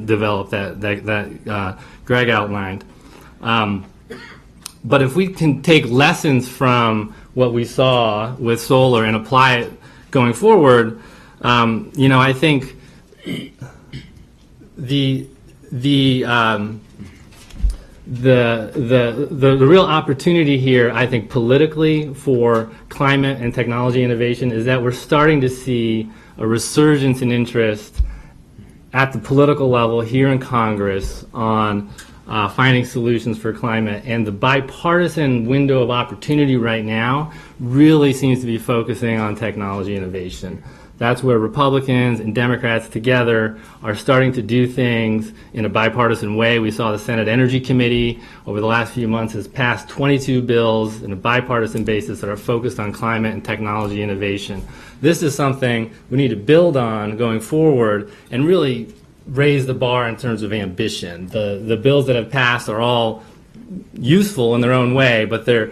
D: developed that Greg outlined. But if we can take lessons from what we saw with solar and apply it going forward, I think the real opportunity here, I think, politically for climate and technology innovation is that we're starting to see a resurgence in interest at the political level here in Congress on finding solutions for climate. And the bipartisan window of opportunity right now really seems to be focusing on technology innovation. That's where Republicans and Democrats together are starting to do things in a bipartisan way. We saw the Senate Energy Committee over the last few months has passed 22 bills in a bipartisan basis that are focused on climate and technology innovation. This is something we need to build on going forward and really raise the bar in terms of ambition. The bills that have passed are all useful in their own way, but they're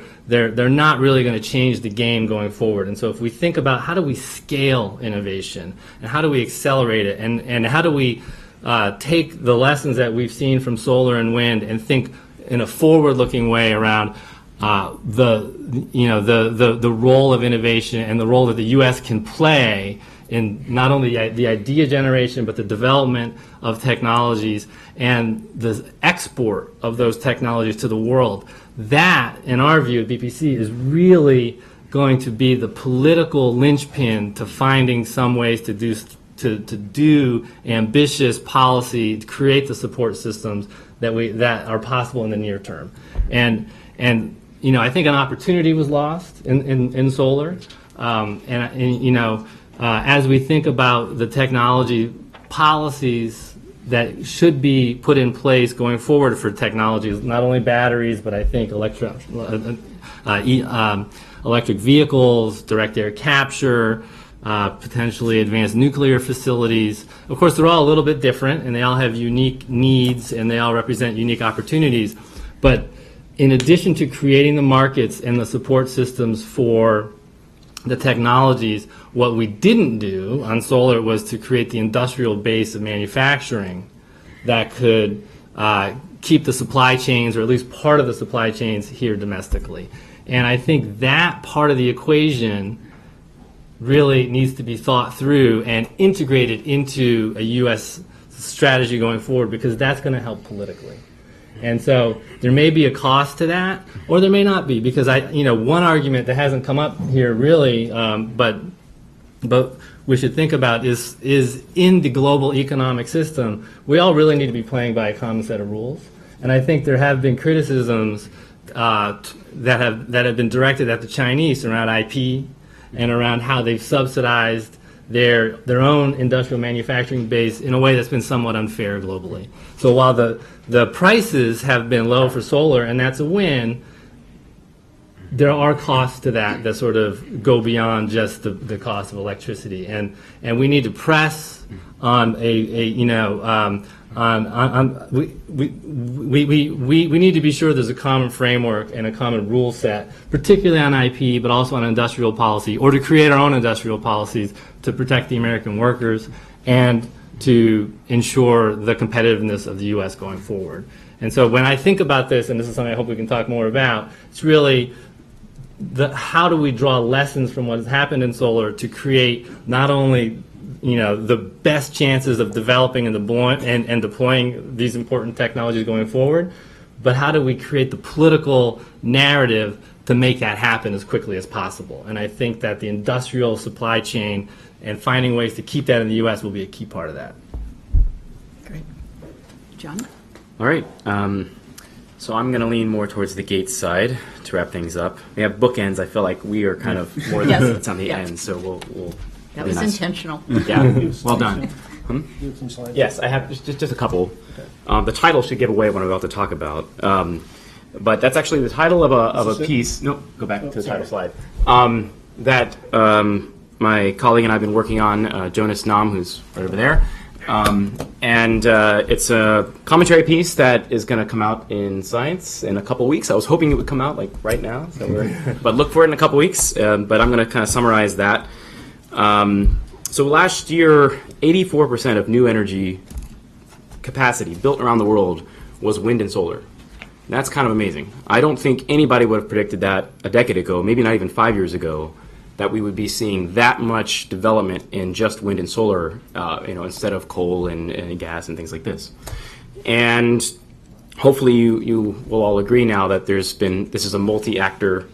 D: not really going to change the game going forward. And so if we think about how do we scale innovation and how do we accelerate it, and how do we take the lessons that we've seen from solar and wind and think in a forward-looking way around the role of innovation and the role that the U.S. can play in not only the idea generation, but the development of technologies and the export of those technologies to the world. That, in our view at BPC, is really going to be the political linchpin to finding some ways to do ambitious policy, to create the support systems that are possible in the near term. And I think an opportunity was lost in solar, as we think about the technology policies that should be put in place going forward for technologies, not only batteries, but I think electric vehicles, direct air capture, potentially advanced nuclear facilities. Of course, they're all a little bit different, and they all have unique needs, and they all represent unique opportunities. But in addition to creating the markets and the support systems for the technologies, what we didn't do on solar was to create the industrial base of manufacturing that could keep the supply chains, or at least part of the supply chains, here domestically. And I think that part of the equation really needs to be thought through and integrated into a U.S. strategy going forward, because that's going to help politically. And so there may be a cost to that, or there may not be, because one argument that hasn't come up here really, but we should think about is in the global economic system, we all really need to be playing by a common set of rules. And I think there have been criticisms that have been directed at the Chinese around IP and around how they've subsidized their own industrial manufacturing base in a way that's been somewhat unfair globally. So while the prices have been low for solar, and that's a win, there are costs to that sort of go beyond just the cost of electricity, and we need to press on we need to be sure there's a common framework and a common rule set, particularly on IP, but also on industrial policy, or to create our own industrial policies to protect the American workers and to ensure the competitiveness of the U.S. going forward. And so when I think about this, and this is something I hope we can talk more about, it's really how do we draw lessons from what has happened in solar to create not only the best chances of developing and deploying these important technologies going forward, but how do we create the political narrative to make that happen as quickly as possible? And I think that the industrial supply chain and finding ways to keep that in the U.S. will be a key part of that.
A: Great. John?
E: All right. So I'm going to lean more towards the Gates side to wrap things up. We have bookends. I feel like we are kind of more
A: Yes.
E: than it's on the
A: Yeah.
E: end, so we'll
A: That
E: be
A: was
E: nice.
A: intentional.
E: Yeah, well done.
C: You have some slides?
E: Yes, I have just a couple. The title should give away what I'm about to talk about. But that's actually the title of a piece. No, go back to the title slide. That my colleague and I have been working on, Jonas Nam, who's right over there. And it's a commentary piece that is going to come out in Science in a couple weeks. I was hoping it would come out like right now, but look for it in a couple weeks. But I'm going to kind of summarize that. So last year, 84% of new energy capacity built around the world was wind and solar. That's kind of amazing. I don't think anybody would have predicted that a decade ago, maybe not even 5 years ago, that we would be seeing that much development in just wind and solar, instead of coal and gas and things like this. And hopefully you will all agree now that this is a multi-actor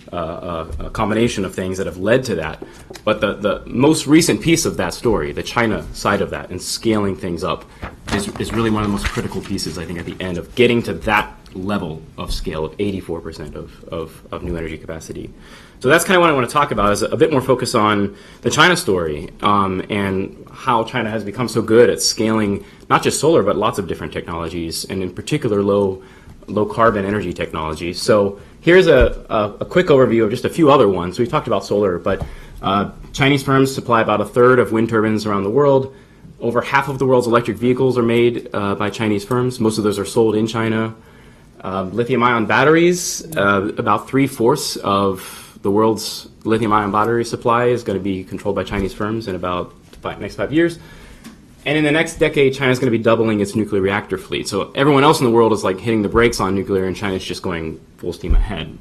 E: combination of things that have led to that. But the most recent piece of that story, the China side of that and scaling things up, is really one of the most critical pieces, I think, at the end of getting to that level of scale of 84% of new energy capacity. So that's kind of what I want to talk about, is a bit more focus on the China story and how China has become so good at scaling not just solar, but lots of different technologies, and in particular low carbon energy technologies. So here's a quick overview of just a few other ones. We've talked about solar, but Chinese firms supply about a third of wind turbines around the world. Over half of the world's electric vehicles are made by Chinese firms. Most of those are sold in China. Lithium-ion batteries, about 3/4 of the world's lithium-ion battery supply is going to be controlled by Chinese firms in about the next 5 years. And in the next decade, China's going to be doubling its nuclear reactor fleet. So everyone else in the world is like hitting the brakes on nuclear, and China's just going full steam ahead.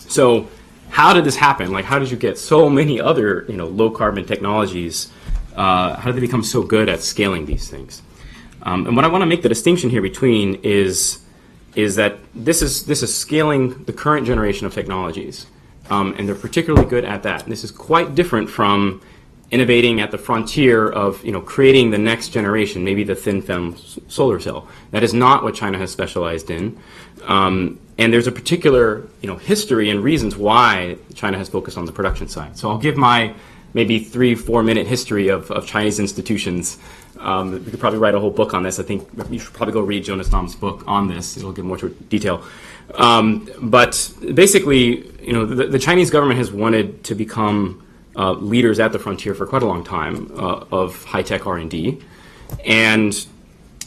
E: So how did this happen? Like, how did you get so many other, low carbon technologies? How did they become so good at scaling these things? And what I want to make the distinction here between is that this is scaling the current generation of technologies, and they're particularly good at that. And this is quite different from innovating at the frontier of creating the next generation, maybe the thin film solar cell. That is not what China has specialized in, and there's a particular history and reasons why China has focused on the production side. So I'll give my maybe 3-4 minute history of Chinese institutions. We could probably write a whole book on this. I think you should probably go read Jonas Nam's book on this. It'll give more detail. But basically, the Chinese government has wanted to become leaders at the frontier for quite a long time of high-tech R&D. And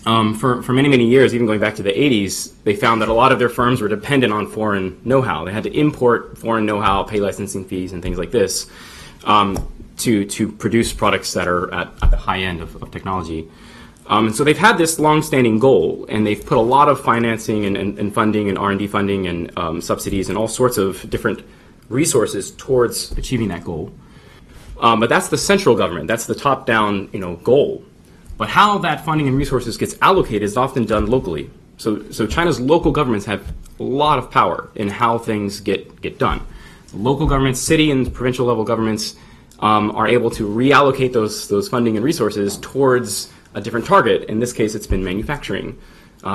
E: for many, many years, even going back to the 80s, they found that a lot of their firms were dependent on foreign know-how. They had to import foreign know-how, pay licensing fees, and things like this. To produce products that are at the high end of technology. And so they've had this long-standing goal, and they've put a lot of financing and funding and R&D funding and subsidies and all sorts of different resources towards achieving that goal. But that's the central government. That's the top-down goal. But how that funding and resources gets allocated is often done locally. So China's local governments have a lot of power in how things get done. Local governments, city and provincial level governments are able to reallocate those funding and resources towards a different target. In this case, it's been manufacturing.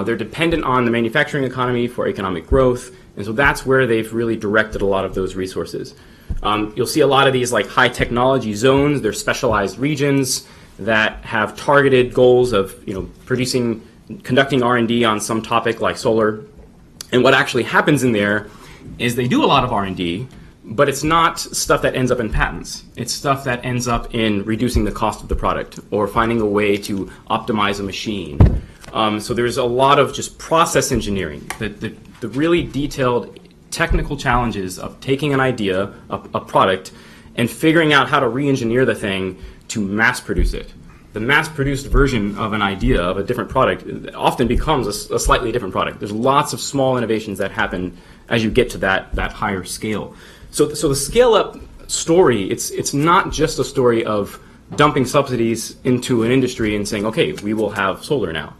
E: They're dependent on the manufacturing economy for economic growth, and so that's where they've really directed a lot of those resources. You'll see a lot of these like high technology zones. They're specialized regions that have targeted goals of conducting R&D on some topic like solar. And what actually happens in there is they do a lot of R&D, but it's not stuff that ends up in patents. It's stuff that ends up in reducing the cost of the product or finding a way to optimize a machine. So there's a lot of just process engineering, the really detailed technical challenges of taking an idea, a product, and figuring out how to re-engineer the thing to mass produce it. The mass-produced version of an idea, of a different product, often becomes a slightly different product. There's lots of small innovations that happen as you get to that higher scale. So the scale-up story, it's not just a story of dumping subsidies into an industry and saying, okay, we will have solar now.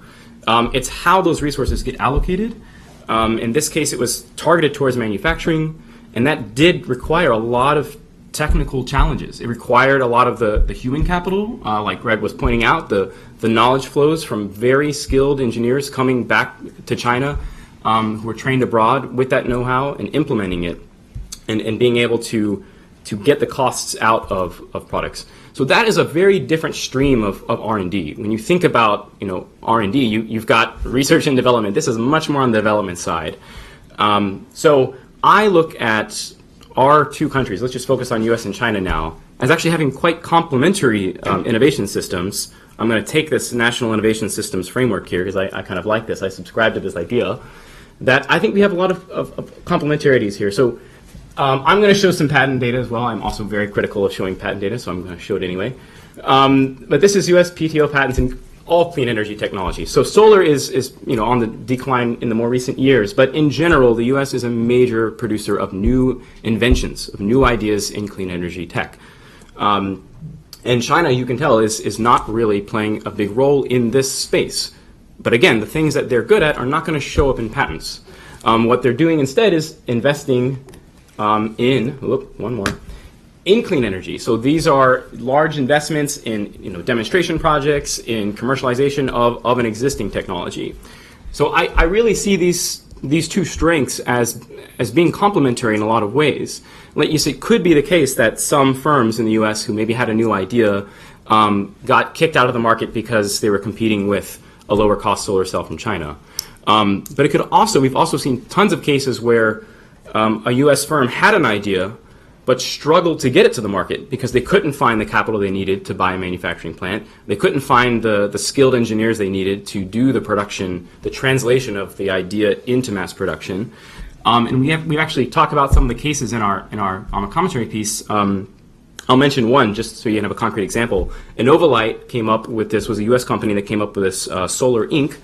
E: It's how those resources get allocated. In this case, it was targeted towards manufacturing, and that did require a lot of technical challenges. It required a lot of the human capital, like Greg was pointing out, the knowledge flows from very skilled engineers coming back to China who were trained abroad with that know-how and implementing it and being able to get the costs out of products. So that is a very different stream of R&D. When you think about R&D, you've got research and development. This is much more on the development side. So I look at our two countries, let's just focus on US and China now, as actually having quite complementary innovation systems. I'm going to take this National Innovation Systems framework here because I kind of like this. I subscribe to this idea that I think we have a lot of complementarities here. So I'm going to show some patent data as well. I'm also very critical of showing patent data, so I'm going to show it anyway. But this is US PTO patents in all clean energy technology. So solar is on the decline in the more recent years, but in general, the US is a major producer of new inventions, of new ideas in clean energy tech. And China, you can tell, is not really playing a big role in this space. But again, the things that they're good at are not going to show up in patents. What they're doing instead is investing in clean energy. So these are large investments in demonstration projects, in commercialization of an existing technology. So I really see these two strengths as being complementary in a lot of ways. Like you say, it could be the case that some firms in the US who maybe had a new idea got kicked out of the market because they were competing with a lower cost solar cell from China. But it could also, we've also seen tons of cases where a US firm had an idea but struggled to get it to the market because they couldn't find the capital they needed to buy a manufacturing plant. They couldn't find the skilled engineers they needed to do the production, the translation of the idea into mass production. And we've actually talked about some of the cases in our commentary piece. I'll mention one just so you can have a concrete example. Innovolite came up with this, was a US company that came up with this solar ink.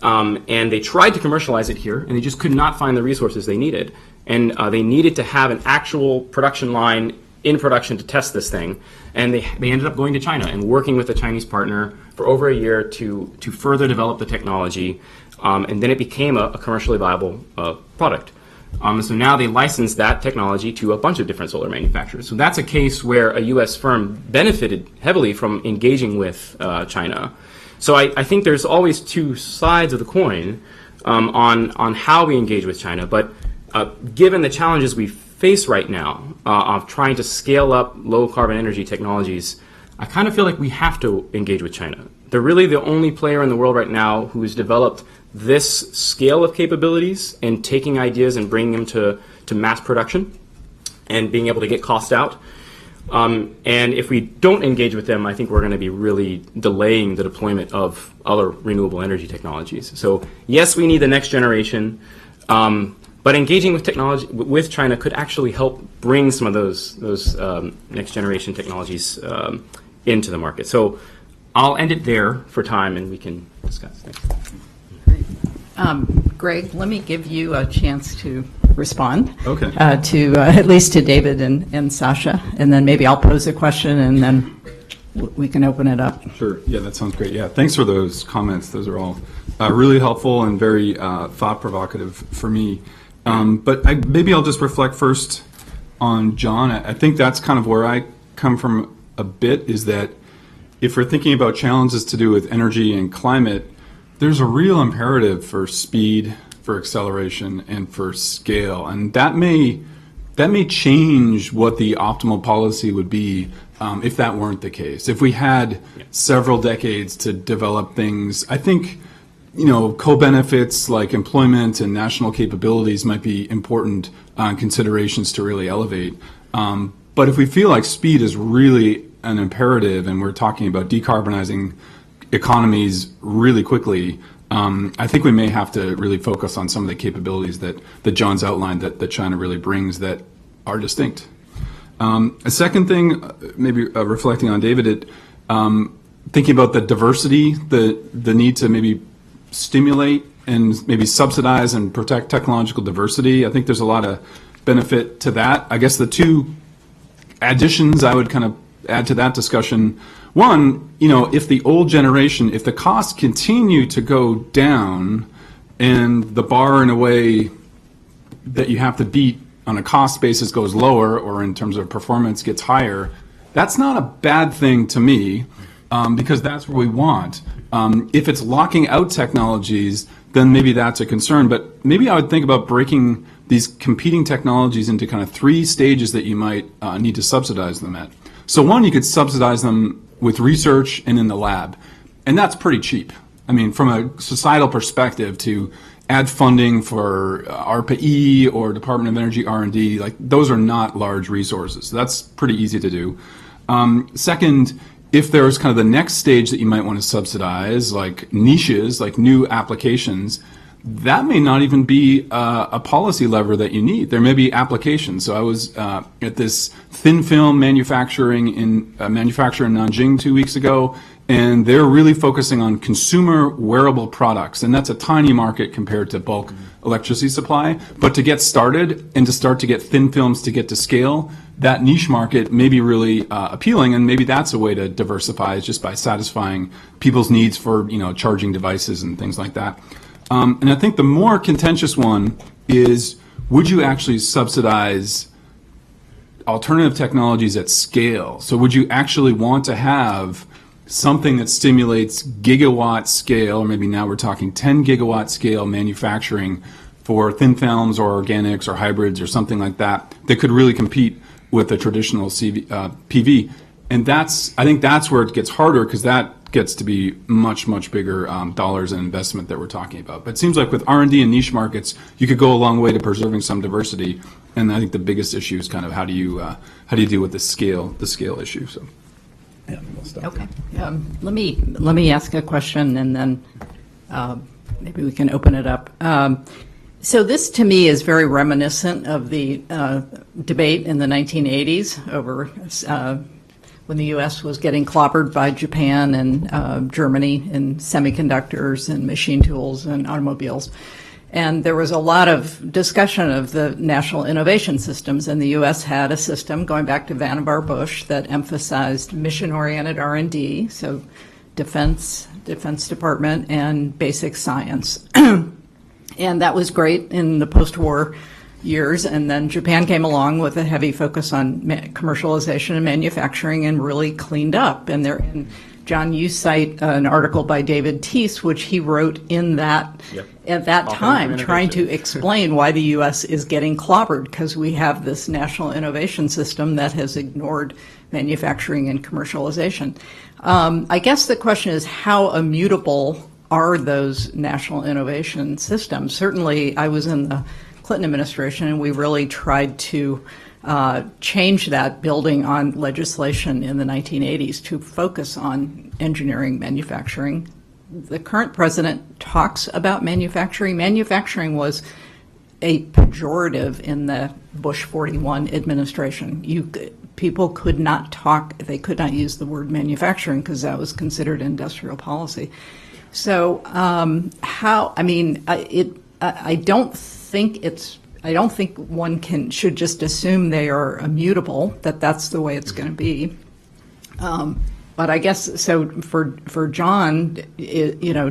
E: And they tried to commercialize it here, and they just could not find the resources they needed. And they needed to have an actual production line in production to test this thing. And they ended up going to China and working with a Chinese partner for over a year to further develop the technology. And then it became a commercially viable product. So now they licensed that technology to a bunch of different solar manufacturers. So that's a case where a US firm benefited heavily from engaging with China. So I think there's always two sides of the coin on how we engage with China. But given the challenges we face right now of trying to scale up low carbon energy technologies, I kind of feel like we have to engage with China. They're really the only player in the world right now who has developed this scale of capabilities and taking ideas and bringing them to mass production and being able to get cost out. And if we don't engage with them, I think we're going to be really delaying the deployment of other renewable energy technologies. So yes, we need the next generation, but engaging with technology with China could actually help bring some of those next generation technologies into the market. So I'll end it there for time, and we can discuss. Thanks.
A: Greg, let me give you a chance to respond.
B: Okay.
A: At least to David and Sascha, and then maybe I'll pose a question, and then we can open it up.
B: Sure. Yeah, that sounds great. Yeah, thanks for those comments. Those are all really helpful and very thought-provocative for me. But maybe I'll just reflect first on John. I think that's kind of where I come from a bit, is that if we're thinking about challenges to do with energy and climate, there's a real imperative for speed, for acceleration, and for scale. And that may change what the optimal policy would be if that weren't the case. If we had several decades to develop things, I think, co-benefits like employment and national capabilities might be important considerations to really elevate. But if we feel like speed is really an imperative and we're talking about decarbonizing economies really quickly, I think we may have to really focus on some of the capabilities that John's outlined that China really brings that are distinct. A second thing, maybe reflecting on David, thinking about the diversity, the need to maybe stimulate and maybe subsidize and protect technological diversity. I think there's a lot of benefit to that. I guess the two additions I would kind of add to that discussion, one, if the old generation, if the costs continue to go down and the bar in a way that you have to beat on a cost basis goes lower, or in terms of performance gets higher, that's not a bad thing to me, because that's what we want. If it's locking out technologies, then maybe that's a concern. But maybe I would think about breaking these competing technologies into kind of three stages that you might need to subsidize them at. So one, you could subsidize them with research and in the lab, and that's pretty cheap. I mean, from a societal perspective, to add funding for ARPA-E or Department of Energy R&D, like those are not large resources. So that's pretty easy to do. Second, if there's kind of the next stage that you might want to subsidize, like niches, like new applications, that may not even be a policy lever that you need. There may be applications. So I was at this thin film manufacturer in Nanjing 2 weeks ago, and they're really focusing on consumer wearable products, and that's a tiny market compared to bulk electricity supply. But to get started and to start to get thin films to get to scale, that niche market may be really appealing, and maybe that's a way to diversify, is just by satisfying people's needs for charging devices and things like that. And I think the more contentious one is, would you actually subsidize alternative technologies at scale? So would you actually want to have something that stimulates gigawatt scale, or maybe now we're talking 10 gigawatt scale manufacturing for thin films or organics or hybrids or something like that, that could really compete with the traditional PV? And I think that's where it gets harder, because that gets to be much, much bigger dollars and investment that we're talking about. But it seems like with R&D and niche markets, you could go a long way to preserving some diversity. And I think the biggest issue is kind of how do you deal with the scale issue? So. Yeah, we'll stop.
A: Okay. Let me ask a question, and then maybe we can open it up. So this, to me, is very reminiscent of the debate in the 1980s over when the U.S. was getting clobbered by Japan and Germany in semiconductors and machine tools and automobiles. And there was a lot of discussion of the national innovation systems, and the U.S. had a system going back to Vannevar Bush that emphasized mission-oriented R&D, so Defense Department, and basic science. And that was great in the post-war years, and then Japan came along with a heavy focus on commercialization and manufacturing and really cleaned up. And John, you cite an article by David Teese, which he wrote in that at that time, trying to explain why the U.S. is getting clobbered, because we have this national innovation system that has ignored manufacturing and commercialization. I guess the question is, how immutable are those national innovation systems? Certainly, I was in the Clinton administration, and we really tried to change that, building on legislation in the 1980s to focus on engineering manufacturing. The current president talks about manufacturing. Manufacturing was a pejorative in the Bush 41 administration. People could not talk, they could not use the word manufacturing because that was considered industrial policy. So I don't think one should just assume they are immutable, that that's the way it's going to be. But I guess, so for John,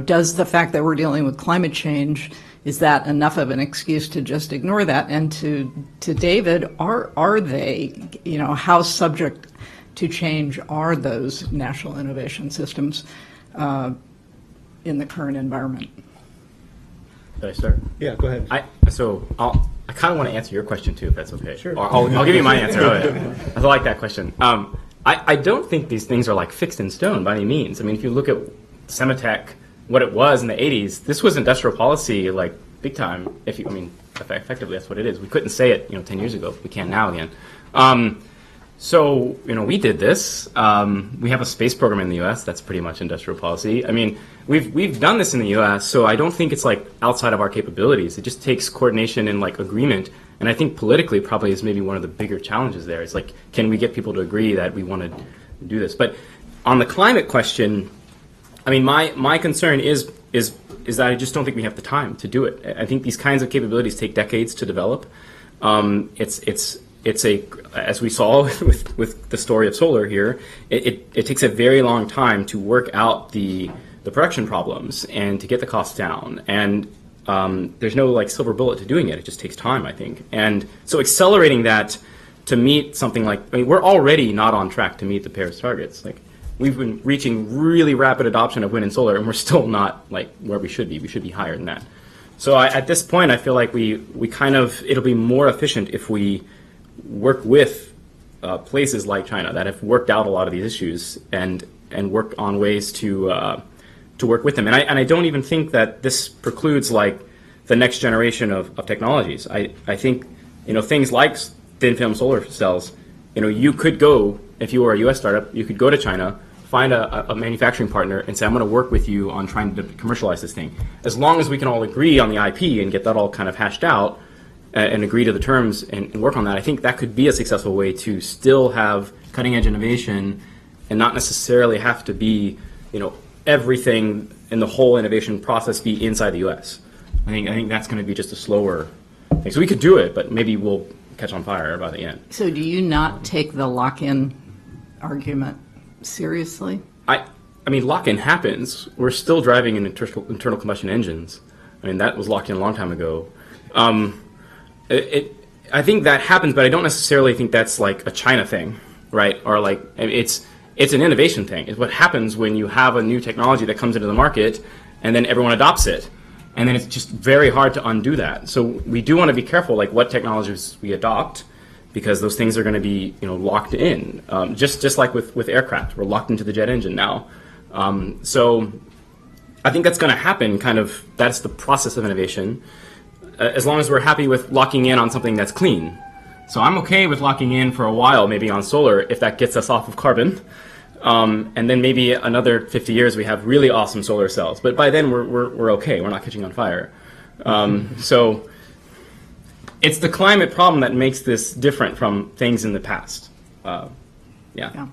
A: does the fact that we're dealing with climate change, is that enough of an excuse to just ignore that? And to David, are they, how subject to change are those national innovation systems in the current environment?
E: Did I start?
C: Yeah, go ahead.
E: I kind of want to answer your question too, if that's okay. Sure. Or I'll give you my answer. I like that question. I don't think these things are like fixed in stone by any means. I mean, if you look at Sematech, what it was in the 80s, this was industrial policy like big time. Effectively that's what it is. We couldn't say it 10 years ago. We can now again. So we did this. We have a space program in the U.S. that's pretty much industrial policy. I mean, we've done this in the U.S. So I don't think it's like outside of our capabilities. It just takes coordination and like agreement. And I think politically probably is maybe one of the bigger challenges there. It's like, can we get people to agree that we want to do this? But on the climate question, I mean, my concern is that I just don't think we have the time to do it. I think these kinds of capabilities take decades to develop. It's as we saw with the story of solar here, it takes a very long time to work out the production problems and to get the costs down. And there's no like silver bullet to doing it. It just takes time, I think. And so accelerating that to meet something like, we're already not on track to meet the Paris targets. Like, we've been reaching really rapid adoption of wind and solar, and we're still not like where we should be. We should be higher than that. So at this point, I feel like we kind of, it'll be more efficient if we work with places like China that have worked out a lot of these issues and work on ways to work with them. And I don't even think that this precludes like the next generation of technologies. I think things like thin film solar cells. You could go, if you were a U.S. startup, you could go to China, find a manufacturing partner, and say, I'm going to work with you on trying to commercialize this thing. As long as we can all agree on the IP and get that all kind of hashed out and agree to the terms and work on that, I think that could be a successful way to still have cutting edge innovation and not necessarily have to be, everything in the whole innovation process be inside the U.S. I think that's going to be just a slower thing. So we could do it, but maybe we'll catch on fire by the end.
A: So do you not take the lock-in argument seriously?
E: I mean, lock-in happens. We're still driving in internal combustion engines. I mean, that was locked in a long time ago. I think that happens, but I don't necessarily think that's like a China thing, right? Or like it's an innovation thing. It's what happens when you have a new technology that comes into the market and then everyone adopts it. And then it's just very hard to undo that. So we do want to be careful like what technologies we adopt, because those things are going to be locked in. Just like with aircraft, we're locked into the jet engine now. So I think that's going to happen, kind of, that's the process of innovation, as long as we're happy with locking in on something that's clean. So I'm okay with locking in for a while, maybe on solar, if that gets us off of carbon. And then maybe another 50 years we have really awesome solar cells. But by then we're okay. We're not catching on fire. So it's the climate problem that makes this different from things in the past. Yeah.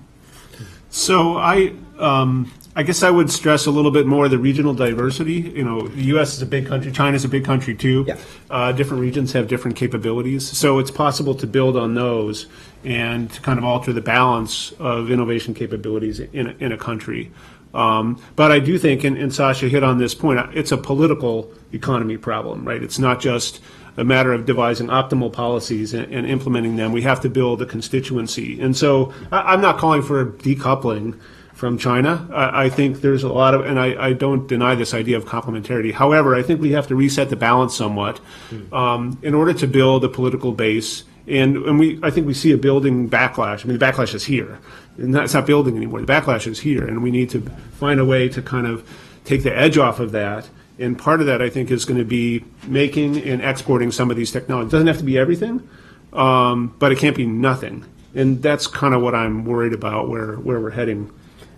C: So I guess I would stress a little bit more the regional diversity. The U.S. is a big country. China's a big country too. Yeah. Different regions have different capabilities. So it's possible to build on those and to kind of alter the balance of innovation capabilities in a country. But I do think, and Sascha hit on this point, it's a political economy problem, right? It's not just a matter of devising optimal policies and implementing them. We have to build a constituency. And so I'm not calling for decoupling from China. I think there's a lot of, and I don't deny this idea of complementarity. However, I think we have to reset the balance somewhat in order to build a political base. And I think we see a building backlash. I mean, the backlash is here. And it's not building anymore. The backlash is here. And we need to find a way to kind of take the edge off of that. And part of that, I think, is going to be making and exporting some of these technologies. It doesn't have to be everything, but it can't be nothing. And that's kind of what I'm worried about, where we're heading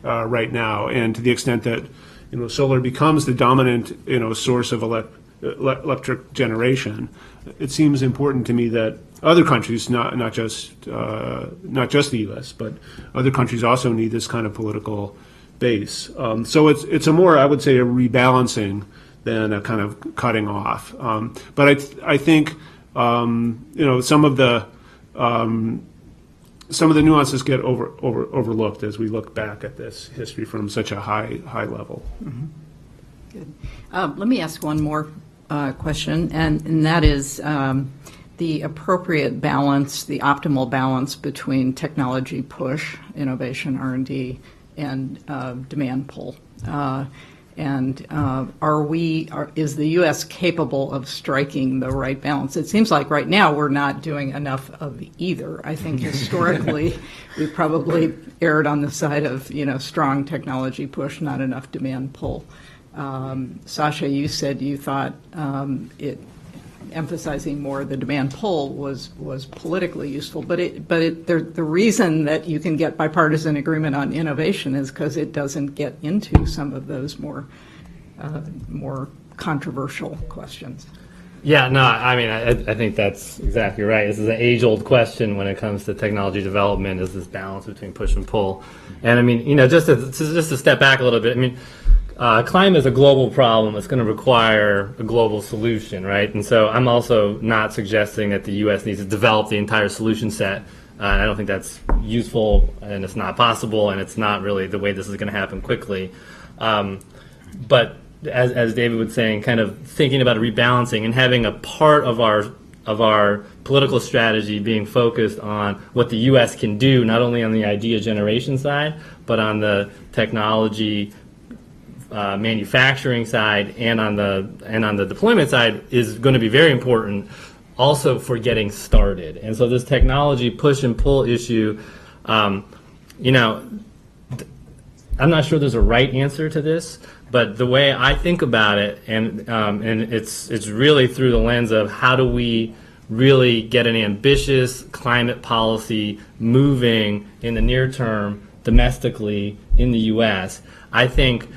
C: right now. And to the extent that solar becomes the dominant source of electric generation, it seems important to me that other countries, not just the U.S., but other countries also need this kind of political base. So it's a more, I would say, a rebalancing than a kind of cutting off. But I think some of the some of the nuances get overlooked as we look back at this history from such a high level.
A: Good. Let me ask one more question, and that is the appropriate balance, the optimal balance between technology push, innovation, R&D, and demand pull. Is the U.S. capable of striking the right balance? It seems like right now we're not doing enough of either. I think historically we probably erred on the side of, strong technology push, not enough demand pull. Sascha, you said you thought emphasizing more the demand pull was politically useful, but the reason that you can get bipartisan agreement on innovation is because it doesn't get into some of those more controversial questions.
D: Yeah, no, I mean, I think that's exactly right. This is an age-old question when it comes to technology development, is this balance between push and pull. And I mean, just to step back a little bit, I mean, climate is a global problem. It's going to require a global solution, right? And so I'm also not suggesting that the U.S. needs to develop the entire solution set. I don't think that's useful, and it's not possible, and it's not really the way this is going to happen quickly. But as David was saying, kind of thinking about rebalancing and having a part of our political strategy being focused on what the U.S. can do, not only on the idea generation side, but on the technology manufacturing side and on the deployment side is going to be very important also for getting started. And so this technology push and pull issue, I'm not sure there's a right answer to this, but the way I think about it, and it's really through the lens of how do we really get an ambitious climate policy moving in the near term domestically in the U.S. I think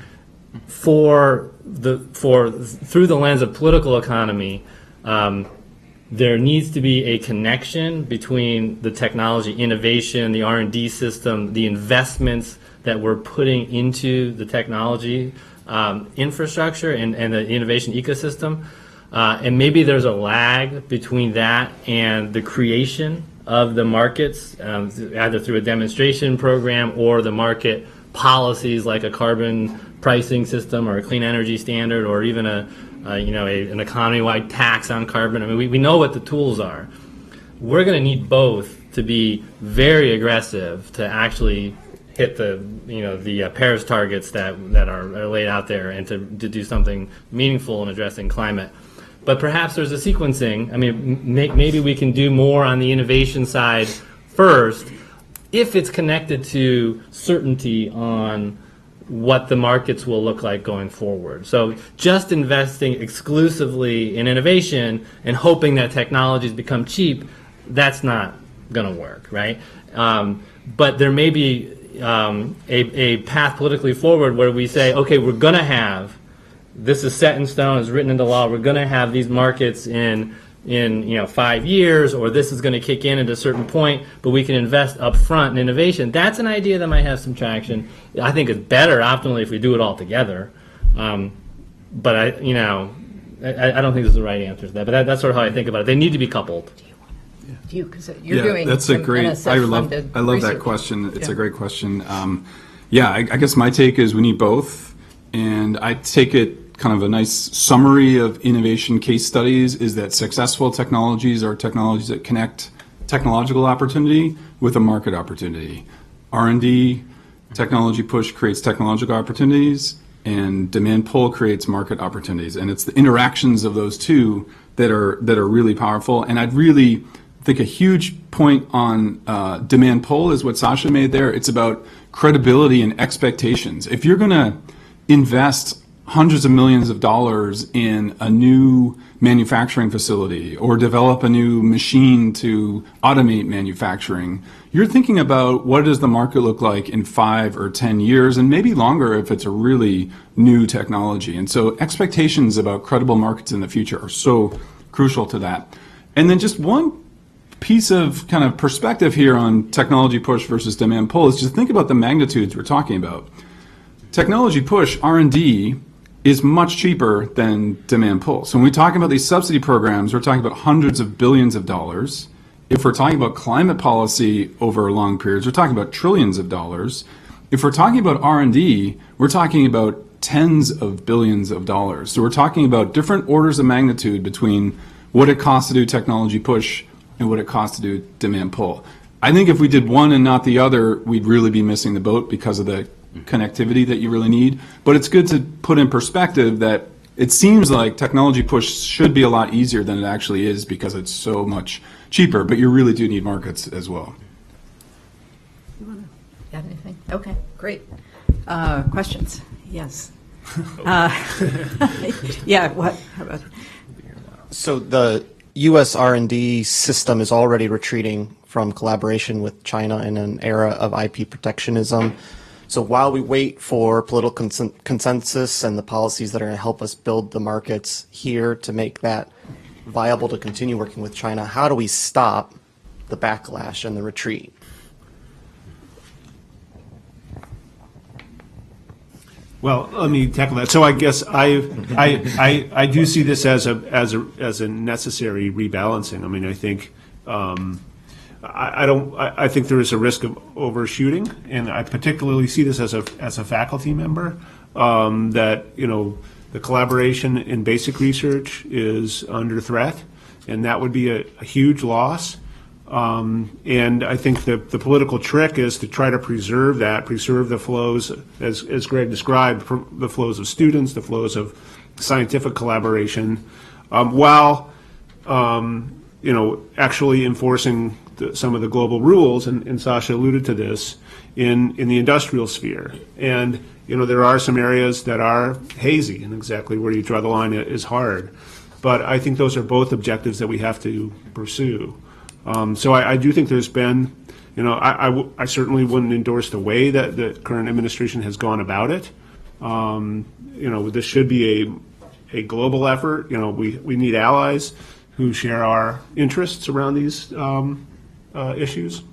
D: through the lens of political economy, there needs to be a connection between the technology innovation, the R&D system, the investments that we're putting into the technology infrastructure and the innovation ecosystem. And maybe there's a lag between that and the creation of the markets, either through a demonstration program or the market policies like a carbon pricing system or a clean energy standard or even an economy-wide tax on carbon. I mean, we know what the tools are. We're going to need both to be very aggressive to actually hit the Paris targets that are laid out there and to do something meaningful in addressing climate. But perhaps there's a sequencing. I mean, maybe we can do more on the innovation side first if it's connected to certainty on what the markets will look like going forward. So just investing exclusively in innovation and hoping that technologies become cheap, that's not going to work, right? But there may be a path politically forward where we say, okay, we're going to have, this is set in stone, it's written into law, we're going to have these markets in 5 years, or this is going to kick in at a certain point, but we can invest up front in innovation. That's an idea that might have some traction. I think it's better optimally if we do it all together. But I don't think there's the right answer to that. But that's sort of how I think about it. They need to be coupled.
A: Because you're doing
B: that's a great. I love that question. It's a great question. I guess my take is we need both, and I take it kind of a nice summary of innovation case studies is that successful technologies are technologies that connect technological opportunity with a market opportunity. R&D, technology push creates technological opportunities, and demand pull creates market opportunities. And it's the interactions of those two that are really powerful. And I'd really think a huge point on demand pull is what Sascha made there. It's about credibility and expectations. If you're going to invest hundreds of millions of dollars in a new manufacturing facility or develop a new machine to automate manufacturing, you're thinking about what does the market look like in 5 or 10 years, and maybe longer if it's a really new technology. And so expectations about credible markets in the future are so crucial to that. And then just one piece of kind of perspective here on technology push versus demand pull is just think about the magnitudes we're talking about. Technology push, R&D, is much cheaper than demand pull. So when we talk about these subsidy programs, we're talking about hundreds of billions of dollars, If we're talking about climate policy over long periods, we're talking about trillions of dollars. If we're talking about R&D, we're talking about tens of billions of dollars. So we're talking about different orders of magnitude between what it costs to do technology push and what it costs to do demand pull. I think if we did one and not the other, we'd really be missing the boat because of the connectivity that you really need. But it's good to put in perspective that it seems like technology push should be a lot easier than it actually is because it's so much cheaper, but you really do need markets as well.
A: You want to add anything? Okay, great. Questions? Yes. Yeah, what? How about?
F: So the U.S. R&D system is already retreating from collaboration with China in an era of IP protectionism. So while we wait for political consensus and the policies that are going to help us build the markets here to make that viable to continue working with China, how do we stop the backlash and the retreat?
C: Well, let me tackle that. So I guess I do see this as a necessary rebalancing. I mean, I think I think there is a risk of overshooting, and I particularly see this as a faculty member that the collaboration in basic research is under threat, and that would be a huge loss. And I think the political trick is to try to preserve the flows, as Greg described, the flows of students, the flows of scientific collaboration, while actually enforcing some of the global rules, and Sascha alluded to this, in the industrial sphere. And there are some areas that are hazy, and exactly where you draw the line is hard. But I think those are both objectives that we have to pursue. So I do think there's been, I certainly wouldn't endorse the way that the current administration has gone about it. This should be a global effort. We need allies who share our interests around these issues.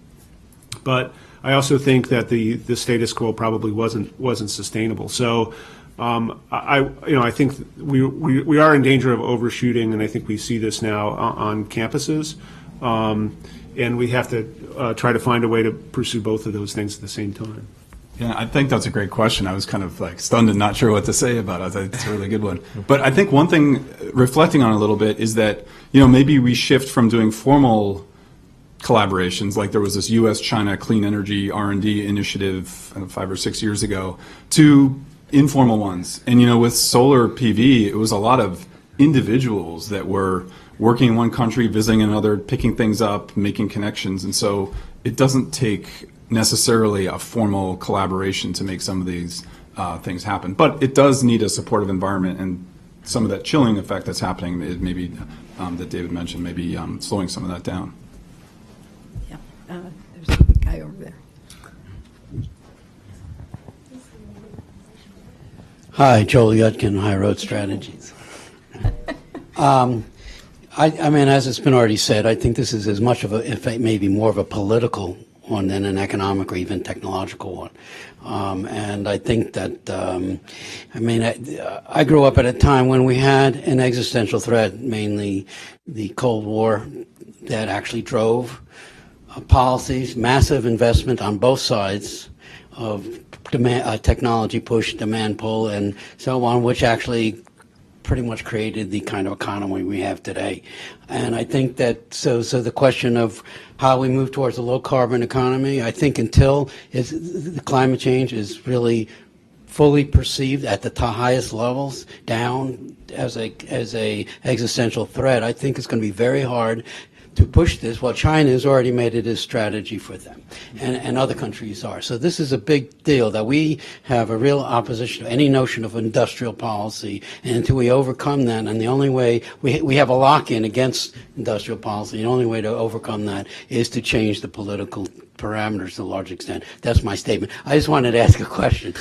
C: But I also think that the status quo probably wasn't sustainable. So I think we are in danger of overshooting, and I think we see this now on campuses. And we have to try to find a way to pursue both of those things at the same time.
B: Yeah, I think that's a great question. I was kind of like stunned and not sure what to say about it. I thought it's a really good one. But I think one thing, reflecting on it a little bit, is that maybe we shift from doing formal collaborations, like there was this U.S.-China clean energy R&D initiative 5 or 6 years ago, to informal ones. And with solar PV, it was a lot of individuals that were working in one country, visiting another, picking things up, making connections. And so it doesn't take necessarily a formal collaboration to make some of these things happen. But it does need a supportive environment, and some of that chilling effect that's happening, maybe that David mentioned, maybe slowing some of that down.
A: Yeah, there's a guy over there.
G: Hi, Joel Yudkin, High Road Strategies. I mean, as it's been already said, I think this is as much of a, in fact, maybe more of a political one than an economic or even technological one. And I think that, I grew up at a time when we had an existential threat, mainly the Cold War, that actually drove policies, massive investment on both sides of technology push, demand pull, and so on, which actually pretty much created the kind of economy we have today. And I think that, so the question of how we move towards a low carbon economy, I think until the climate change is really fully perceived at the highest levels down as a existential threat, I think it's going to be very hard to push this. Well, China has already made it a strategy for them, and other countries are. So this is a big deal, that we have a real opposition to any notion of industrial policy, and until we overcome that, and the only way, we have a lock-in against industrial policy, the only way to overcome that is to change the political parameters to a large extent. That's my statement. I just wanted to ask a question.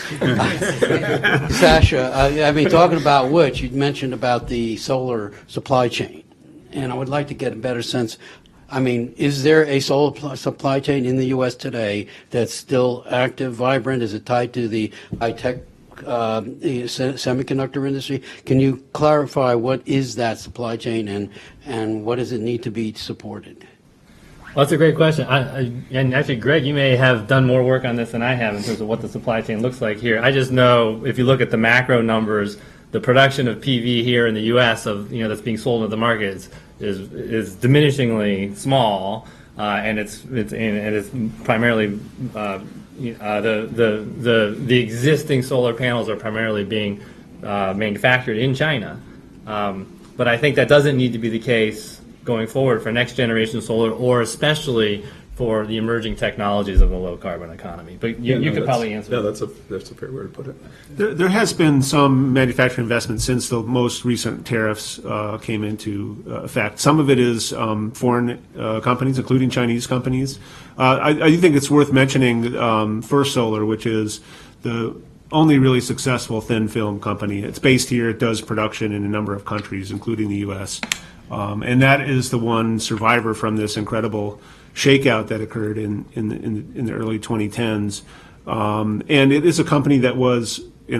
G: Sascha, talking about which, you mentioned about the solar supply chain. And I would like to get a better sense. Is there a solar supply chain in the U.S. today that's still active, vibrant? Is it tied to the high-tech semiconductor industry? Can you clarify what is that supply chain, and what does it need to be supported?
D: Well, that's a great question. And actually, Greg, you may have done more work on this than I have in terms of what the supply chain looks like here. I just know if you look at the macro numbers, the production of PV here in the U.S. that's being sold into the market is diminishingly small, and it's primarily the existing solar panels are primarily being manufactured in China. But I think that doesn't need to be the case going forward for next generation solar, or especially for the emerging technologies of the low carbon economy. But you could probably answer.
B: Yeah, that's a fair way to put it.
C: There has been some manufacturing investment since the most recent tariffs came into effect. Some of it is foreign companies, including Chinese companies. I do think it's worth mentioning First Solar, which is the only really successful thin film company. It's based here. It does production in a number of countries, including the U.S. And that is the one survivor from this incredible shakeout that occurred in the early 2010s. And it is a company that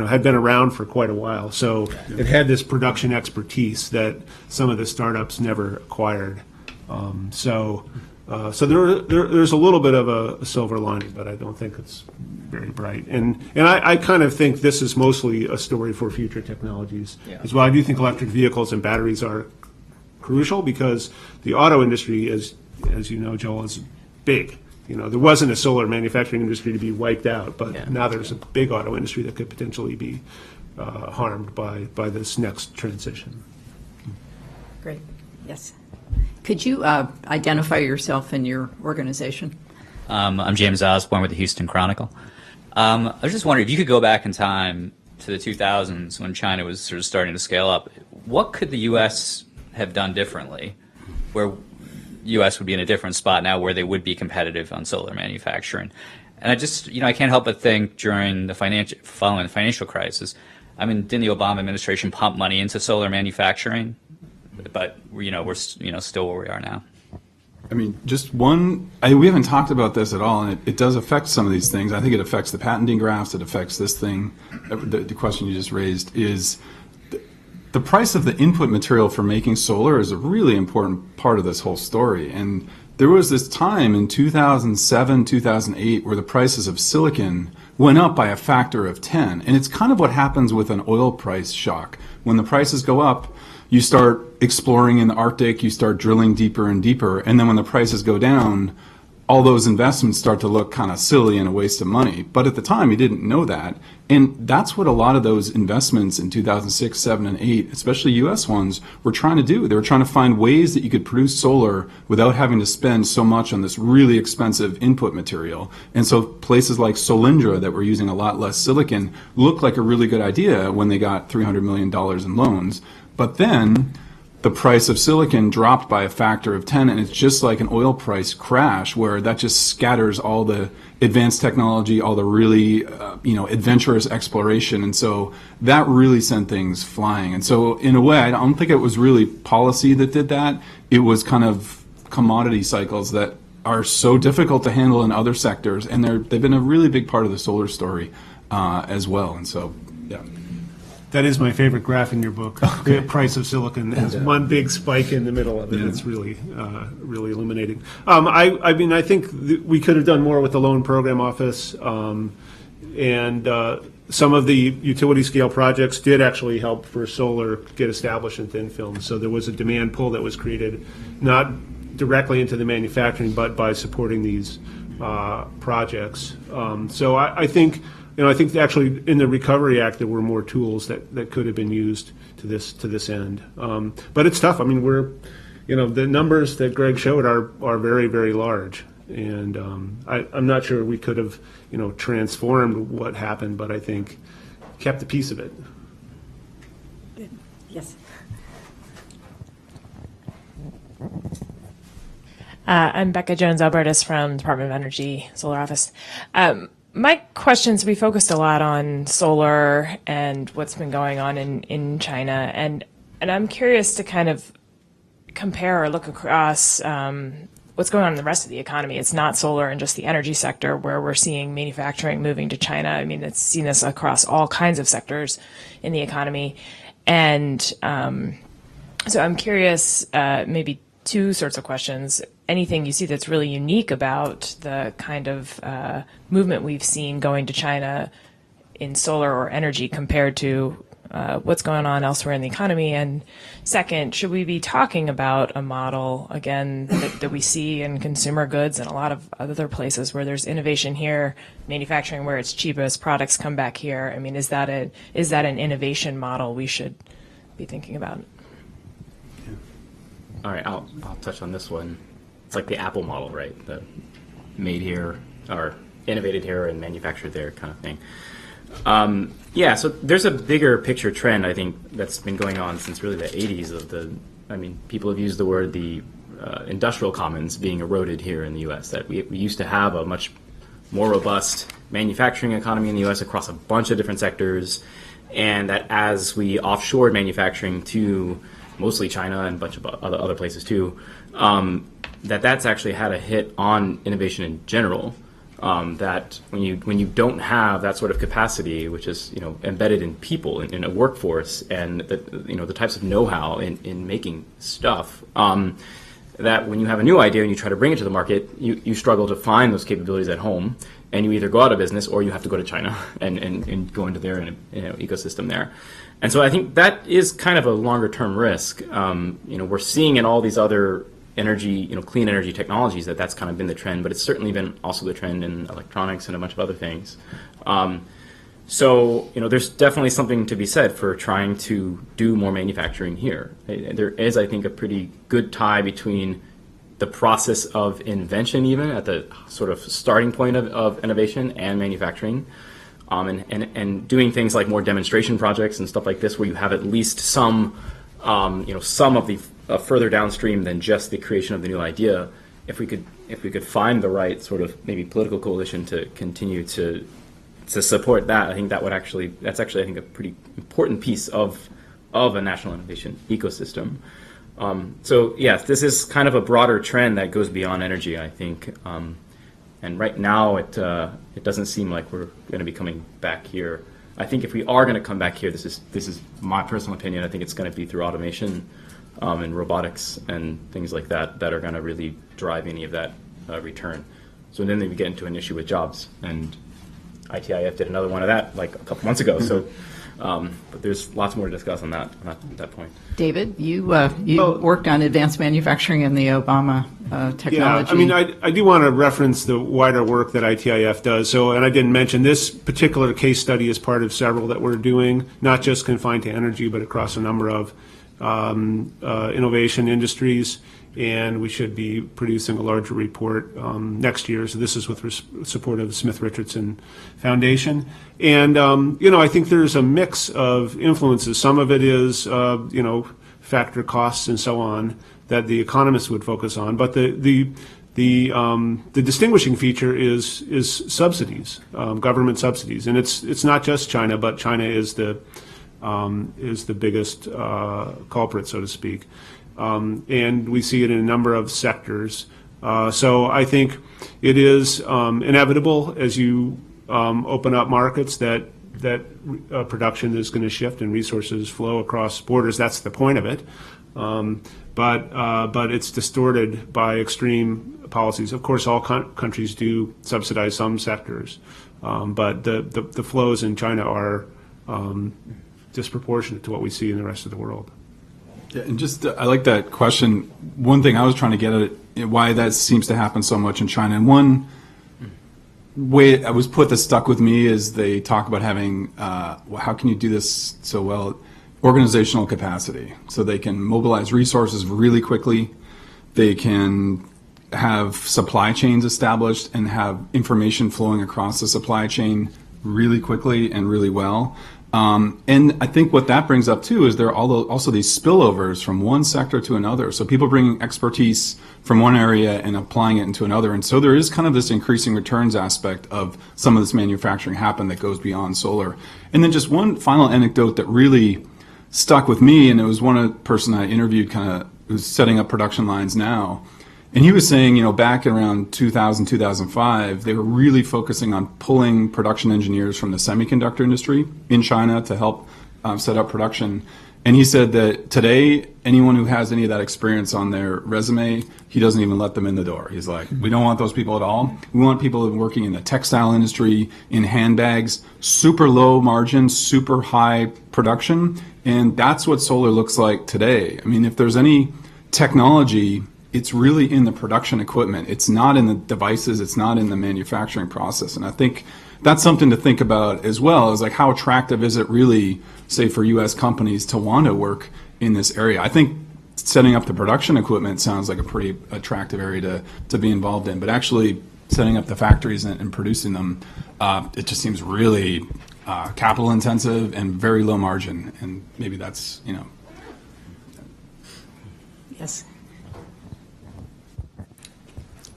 C: had been around for quite a while. So it had this production expertise that some of the startups never acquired. So there's a little bit of a silver lining, but I don't think it's very bright. And I kind of think this is mostly a story for future technologies as well. I do think electric vehicles and batteries are crucial because the auto industry, as you know, Joel, is big. There wasn't a solar manufacturing industry to be wiped out, but now there's a big auto industry that could potentially be harmed by this next transition.
A: Great. Yes. Could you identify yourself and your organization?
H: I'm James Osborne with the Houston Chronicle. I was just wondering if you could go back in time to the 2000s when China was sort of starting to scale up. What could the U.S. have done differently where U.S. would be in a different spot now where they would be competitive on solar manufacturing? And I just, I can't help but think following the financial crisis, didn't the Obama administration pump money into solar manufacturing? But, we're still where we are now.
B: We haven't talked about this at all, and it does affect some of these things. I think it affects the patenting drafts, it affects this thing. The question you just raised is the price of the input material for making solar is a really important part of this whole story. And there was this time in 2007, 2008 where the prices of silicon went up by a factor of 10. And it's kind of what happens with an oil price shock. When the prices go up, you start exploring in the Arctic, you start drilling deeper and deeper, and then when the prices go down, all those investments start to look kind of silly and a waste of money. But at the time, you didn't know that. And that's what a lot of those investments in 2006, 7, and 8, especially U.S. ones, were trying to do. They were trying to find ways that you could produce solar without having to spend so much on this really expensive input material. And so places like Solindra that were using a lot less silicon looked like a really good idea when they got $300 million in loans. But then the price of silicon dropped by a factor of 10, and it's just like an oil price crash where that just scatters all the advanced technology, all the really adventurous exploration, and so that really sent things flying. And so in a way, I don't think it was really policy that did that. It was kind of commodity cycles that are so difficult to handle in other sectors, and they've been a really big part of the solar story as well. And so, yeah.
C: That is my favorite graph in your book. The price of silicon has one big spike in the middle of it. It's really, really illuminating. I think we could have done more with the Loan Program Office, and some of the utility scale projects did actually help for solar get established in thin film. So there was a demand pull that was created, not directly into the manufacturing, but by supporting these projects. So I think. I think actually in the Recovery Act there were more tools that could have been used to this end. But it's tough. We're, the numbers that Greg showed are very, very large, and I'm not sure we could have transformed what happened, but I think kept a piece of it.
A: Yes.
I: I'm Becca Jones-Albertus from Department of Energy Solar Office. My questions, we focused a lot on solar and what's been going on in China, and I'm curious to kind of compare or look across what's going on in the rest of the economy. It's not solar and just the energy sector where we're seeing manufacturing moving to China. It's seen this across all kinds of sectors in the economy. And so I'm curious, maybe two sorts of questions. anything you see that's really unique about the kind of movement we've seen going to China in solar or energy compared to what's going on elsewhere in the economy? And second, should we be talking about a model, again, that we see in consumer goods and a lot of other places where there's innovation here, manufacturing where it's cheapest, products come back here? I mean, is that an innovation model we should be thinking about?
E: All right, I'll touch on this one. It's like the Apple model, right? The made here, or innovated here and manufactured there kind of thing. Yeah, so there's a bigger picture trend, I think, that's been going on since really the 80s people have used the word the industrial commons being eroded here in the U.S., that we used to have a much more robust manufacturing economy in the U.S. across a bunch of different sectors, and that as we offshored manufacturing to mostly China and a bunch of other places too, that's actually had a hit on innovation in general. That when you don't have that sort of capacity, which is embedded in people in a workforce, and the types of know-how in making stuff, that when you have a new idea and you try to bring it to the market, you struggle to find those capabilities at home, and you either go out of business or you have to go to China and go into their ecosystem there. And so I think that is kind of a longer-term risk. We're seeing in all these other energy, clean energy technologies that's kind of been the trend, but it's certainly been also the trend in electronics and a bunch of other things. So there's definitely something to be said for trying to do more manufacturing here. There is, I think, a pretty good tie between the process of invention, even at the sort of starting point of innovation, and manufacturing, and doing things like more demonstration projects and stuff like this, where you have at least some of the further downstream than just the creation of the new idea. If we could find the right sort of maybe political coalition to continue to support that, I think that's actually I think a pretty important piece of a national innovation ecosystem. So yes, this is kind of a broader trend that goes beyond energy, I think. And right now it doesn't seem like we're going to be coming back here. I think if we are going to come back here, this is my personal opinion, I think it's going to be through automation and robotics and things like that are going to really drive any of that return. So then we get into an issue with jobs, and ITIF did another one of that like a couple months ago. So, but there's lots more to discuss on that point.
A: David, you worked on advanced manufacturing in the Obama technology.
C: Yeah, I do want to reference the wider work that ITIF does. So, and I didn't mention this particular case study is part of several that we're doing, not just confined to energy, but across a number of innovation industries, and we should be producing a larger report next year. So this is with support of the Smith Richardson Foundation. And, I think there's a mix of influences. Some of it is, factor costs and so on that the economists would focus on. But the distinguishing feature is subsidies, government subsidies. And it's not just China, but China is the biggest culprit, so to speak. And we see it in a number of sectors. So I think it is inevitable as you open up markets that production is going to shift and resources flow across borders. That's the point of it. But it's distorted by extreme policies. Of course, all countries do subsidize some sectors, but the flows in China are disproportionate to what we see in the rest of the world.
B: Yeah, and just I like that question. One thing I was trying to get at why that seems to happen so much in China, and one way I was put that stuck with me is they talk about having how can you do this so well? Organizational capacity, so they can mobilize resources really quickly. They can have supply chains established and have information flowing across the supply chain really quickly and really well. And I think what that brings up too is there are also these spillovers from one sector to another. So people bringing expertise from one area and applying it into another. And so there is kind of this increasing returns aspect of some of this manufacturing happen that goes beyond solar. And then just one final anecdote that really stuck with me, and it was one person I interviewed who's setting up production lines now. And he was saying, back around 2000, 2005, they were really focusing on pulling production engineers from the semiconductor industry in China to help set up production. And he said that today, anyone who has any of that experience on their resume, he doesn't even let them in the door. He's like, we don't want those people at all. We want people working in the textile industry, in handbags, super low margin, super high production. And that's what solar looks like today. I mean, if there's any technology, it's really in the production equipment. It's not in the devices. It's not in the manufacturing process. And I think that's something to think about as well, is like how attractive is it really, say, for U.S. companies to want to work in this area. I think setting up the production equipment sounds like a pretty attractive area to be involved in, but actually setting up the factories and producing them, it just seems really capital intensive and very low margin, and maybe that's,
A: Yes.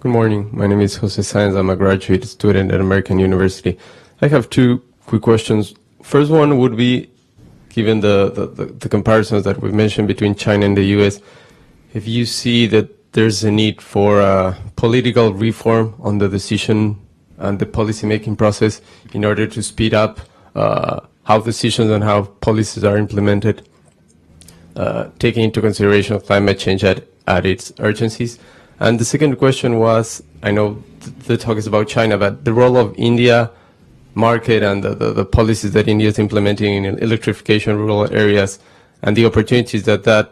J: Good morning. My name is Jose Saenz. I'm a graduate student at American University. I have two quick questions. First one would be, given the comparisons that we've mentioned between China and the U.S., if you see that there's a need for political reform on the decision and the policy-making process in order to speed up how decisions and how policies are implemented, taking into consideration climate change at its urgencies. And the second question was, I know the talk is about China, but the role of India market and the policies that India is implementing in electrification rural areas and the opportunities that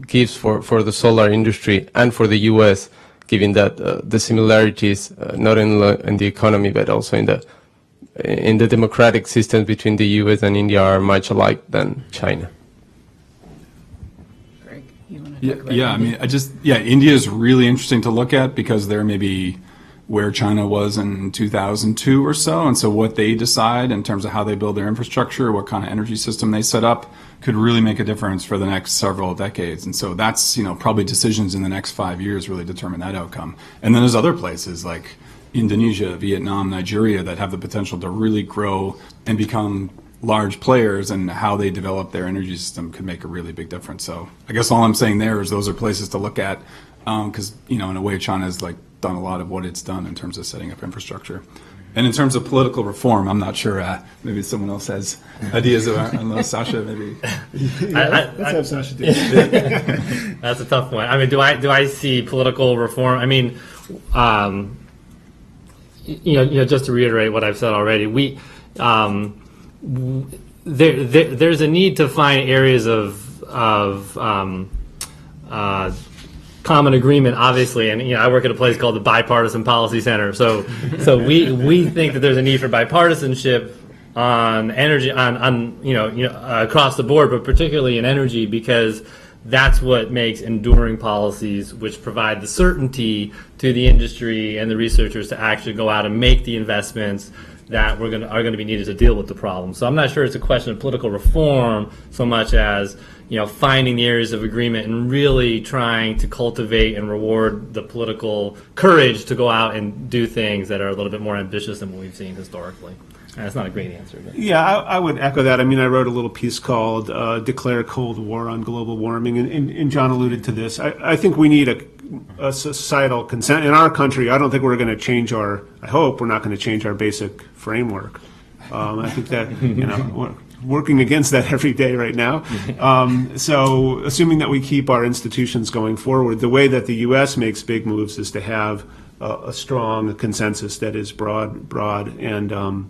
J: gives for the solar industry and for the U.S., given that the similarities, not in the economy, but also in the democratic systems between the U.S. and India are much alike than China.
A: Greg, you want to talk about
B: Yeah, I
A: India?
B: mean, India is really interesting to look at because they're maybe where China was in 2002 or so. And so what they decide in terms of how they build their infrastructure, what kind of energy system they set up, could really make a difference for the next several decades. And so that's, probably decisions in the next 5 years really determine that outcome. And then there's other places like Indonesia, Vietnam, Nigeria that have the potential to really grow and become large players, and how they develop their energy system could make a really big difference. So I guess all I'm saying there is those are places to look at because, in a way, China's done a lot of what it's done in terms of setting up infrastructure. And in terms of political reform, I'm not sure, maybe someone else has ideas about, I don't know, Sascha, maybe.
C: Let's have Sascha do it.
D: That's a tough one. I mean, do I see political reform? I mean, just to reiterate what I've said already, there's a need to find areas of common agreement, obviously, and I work at a place called the Bipartisan Policy Center. So we think that there's a need for bipartisanship on energy, across the board, but particularly in energy, because that's what makes enduring policies, which provide the certainty to the industry and the researchers to actually go out and make the investments that are going to be needed to deal with the problem. So I'm not sure it's a question of political reform so much as finding the areas of agreement and really trying to cultivate and reward the political courage to go out and do things that are a little bit more ambitious than what we've seen historically. And that's not a great answer. But.
C: Yeah, I would echo that. I mean, I wrote a little piece called Declare Cold War on Global Warming, and John alluded to this. I think we need a societal consent. In our country, I don't think we're going to change I hope we're not going to change our basic framework. I think that, we're working against that every day right now. So assuming that we keep our institutions going forward, the way that the U.S. makes big moves is to have a strong consensus that is broad. And,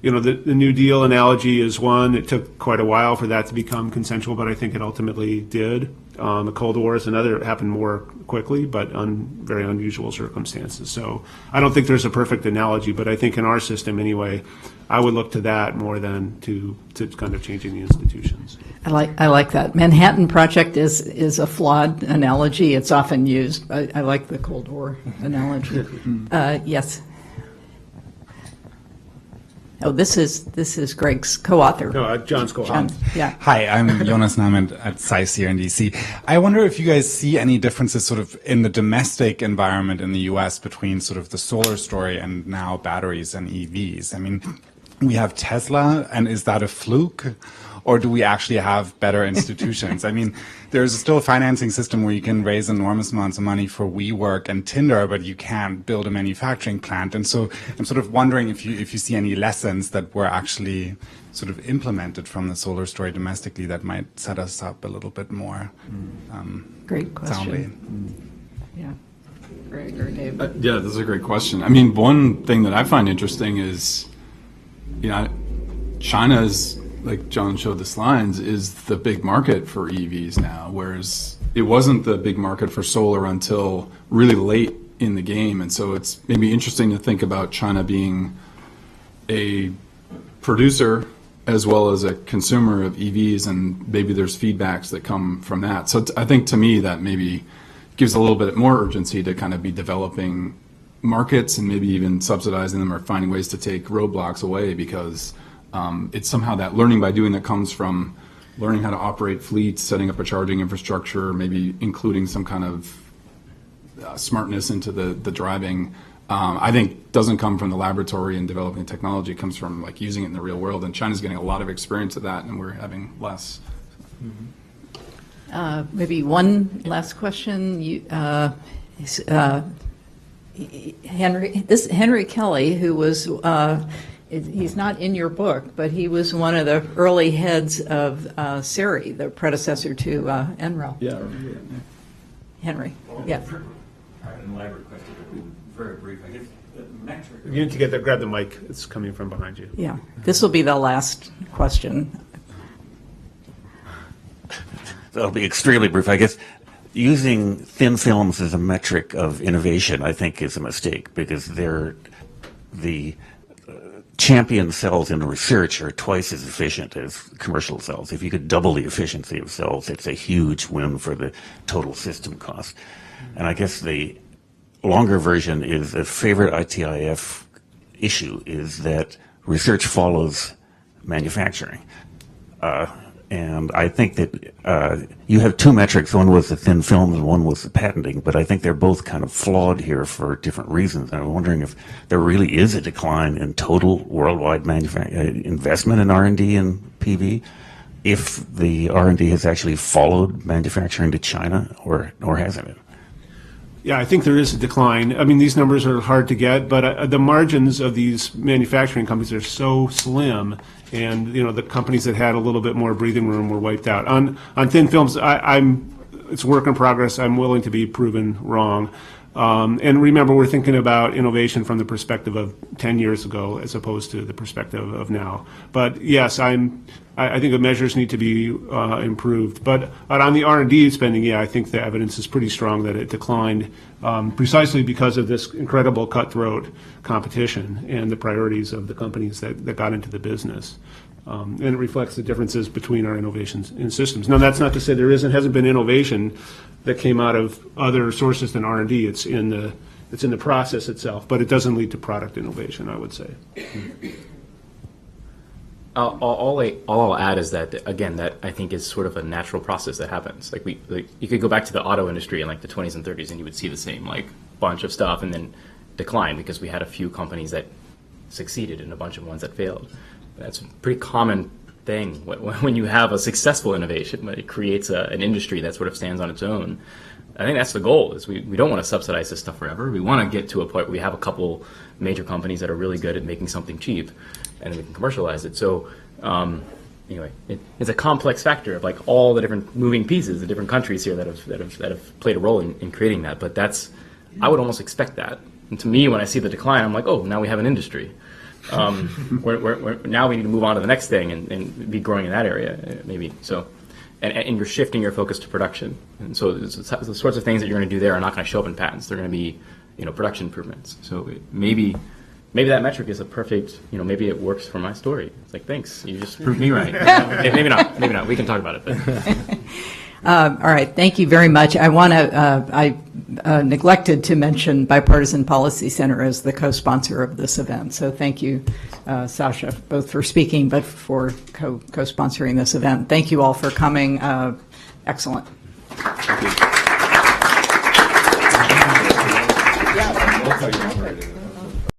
C: the New Deal analogy is one. It took quite a while for that to become consensual, but I think it ultimately did. The Cold War is another. It happened more quickly, but very unusual circumstances. So I don't think there's a perfect analogy, but I think in our system anyway, I would look to that more than to kind of changing the institutions.
A: I like that. Manhattan Project is a flawed analogy. It's often used. I like the Cold War analogy. Yes. Oh, this is Greg's co-author.
C: No, John's co-author.
A: Yeah.
K: Hi, I'm Jonas Nahment at SAIS here in DC. I wonder if you guys see any differences sort of in the domestic environment in the US between sort of the solar story and now batteries and EVs. I mean, we have Tesla, and is that a fluke? or do we actually have better institutions? I mean, there's still a financing system where you can raise enormous amounts of money for WeWork and Tinder, but you can't build a manufacturing plant. And so I'm sort of wondering if you see any lessons that were actually sort of implemented from the solar story domestically that might set us up a little bit more
A: Great question.
K: soundly.
A: Yeah. Greg or Dave?
B: Yeah, that's a great question. I mean, one thing that I find interesting is, China is, like John showed the slides, is the big market for EVs now, whereas it wasn't the big market for solar until really late in the game. And so it's maybe interesting to think about China being a producer as well as a consumer of EVs, and maybe there's feedbacks that come from that. So I think to me that maybe gives a little bit more urgency to kind of be developing markets and maybe even subsidizing them or finding ways to take roadblocks away, because it's somehow that learning by doing that comes from learning how to operate fleets, setting up a charging infrastructure, maybe including some kind of smartness into the driving. I think doesn't come from the laboratory and developing technology. It comes from like using it in the real world, and China's getting a lot of experience of that, and we're having less.
A: Maybe one last question. Henry Kelly, who was, he's not in your book, but he was one of the early heads of SERI, the predecessor to NREL.
B: Yeah.
A: Henry, yeah.
L: I have an elaborate question, but very brief. I guess the metric.
C: You need to grab the mic. It's coming from behind you.
A: Yeah, this will be the last question.
L: That'll be extremely brief. I guess using thin films as a metric of innovation, I think, is a mistake, because they're the champion cells in research are twice as efficient as commercial cells. If you could double the efficiency of cells, it's a huge win for the total system cost. And I guess the longer version is a favorite ITIF issue is that research follows manufacturing. And I think that you have two metrics. One was the thin films and one was the patenting, but I think they're both kind of flawed here for different reasons. And I'm wondering if there really is a decline in total worldwide investment in R&D and PV, if the R&D has actually followed manufacturing to China, or hasn't it?
C: Yeah, I think there is a decline. I mean, these numbers are hard to get, but the margins of these manufacturing companies are so slim, and the companies that had a little bit more breathing room were wiped out. On thin films, it's work in progress. I'm willing to be proven wrong. And remember, we're thinking about innovation from the perspective of 10 years ago as opposed to the perspective of now. But yes, I think the measures need to be improved. But on the R&D spending, yeah, I think the evidence is pretty strong that it declined precisely because of this incredible cutthroat competition and the priorities of the companies that got into the business. And it reflects the differences between our innovations in systems. Now, that's not to say there hasn't been innovation that came out of other sources than R&D. It's in the process itself, but it doesn't lead to product innovation, I would say.
E: All I'll add is that, again, that I think is sort of a natural process that happens. You could go back to the auto industry in like the 20s and 30s, and you would see the same bunch of stuff and then decline because we had a few companies that succeeded and a bunch of ones that failed. That's a pretty common thing when you have a successful innovation, but it creates an industry that sort of stands on its own. I think that's the goal, is we don't want to subsidize this stuff forever. We want to get to a point where we have a couple major companies that are really good at making something cheap, and we can commercialize it. So anyway, it's a complex factor of all the different moving pieces, the different countries here that have played a role in creating that. But I would almost expect that. And to me, when I see the decline, I'm like, oh, now we have an industry. Now we need to move on to the next thing and be growing in that area, maybe. So, and you're shifting your focus to production. And so the sorts of things that you're going to do there are not going to show up in patents. They're going to be, production improvements. So maybe that metric is a perfect, maybe it works for my story. It's like, thanks, you just proved me right. Maybe not. We can talk about it. But.
A: All right, thank you very much. I neglected to mention Bipartisan Policy Center as the co-sponsor of this event. So thank you, Sascha, both for speaking, but for co-sponsoring this event. Thank you all for coming. Excellent.
B: Thank you.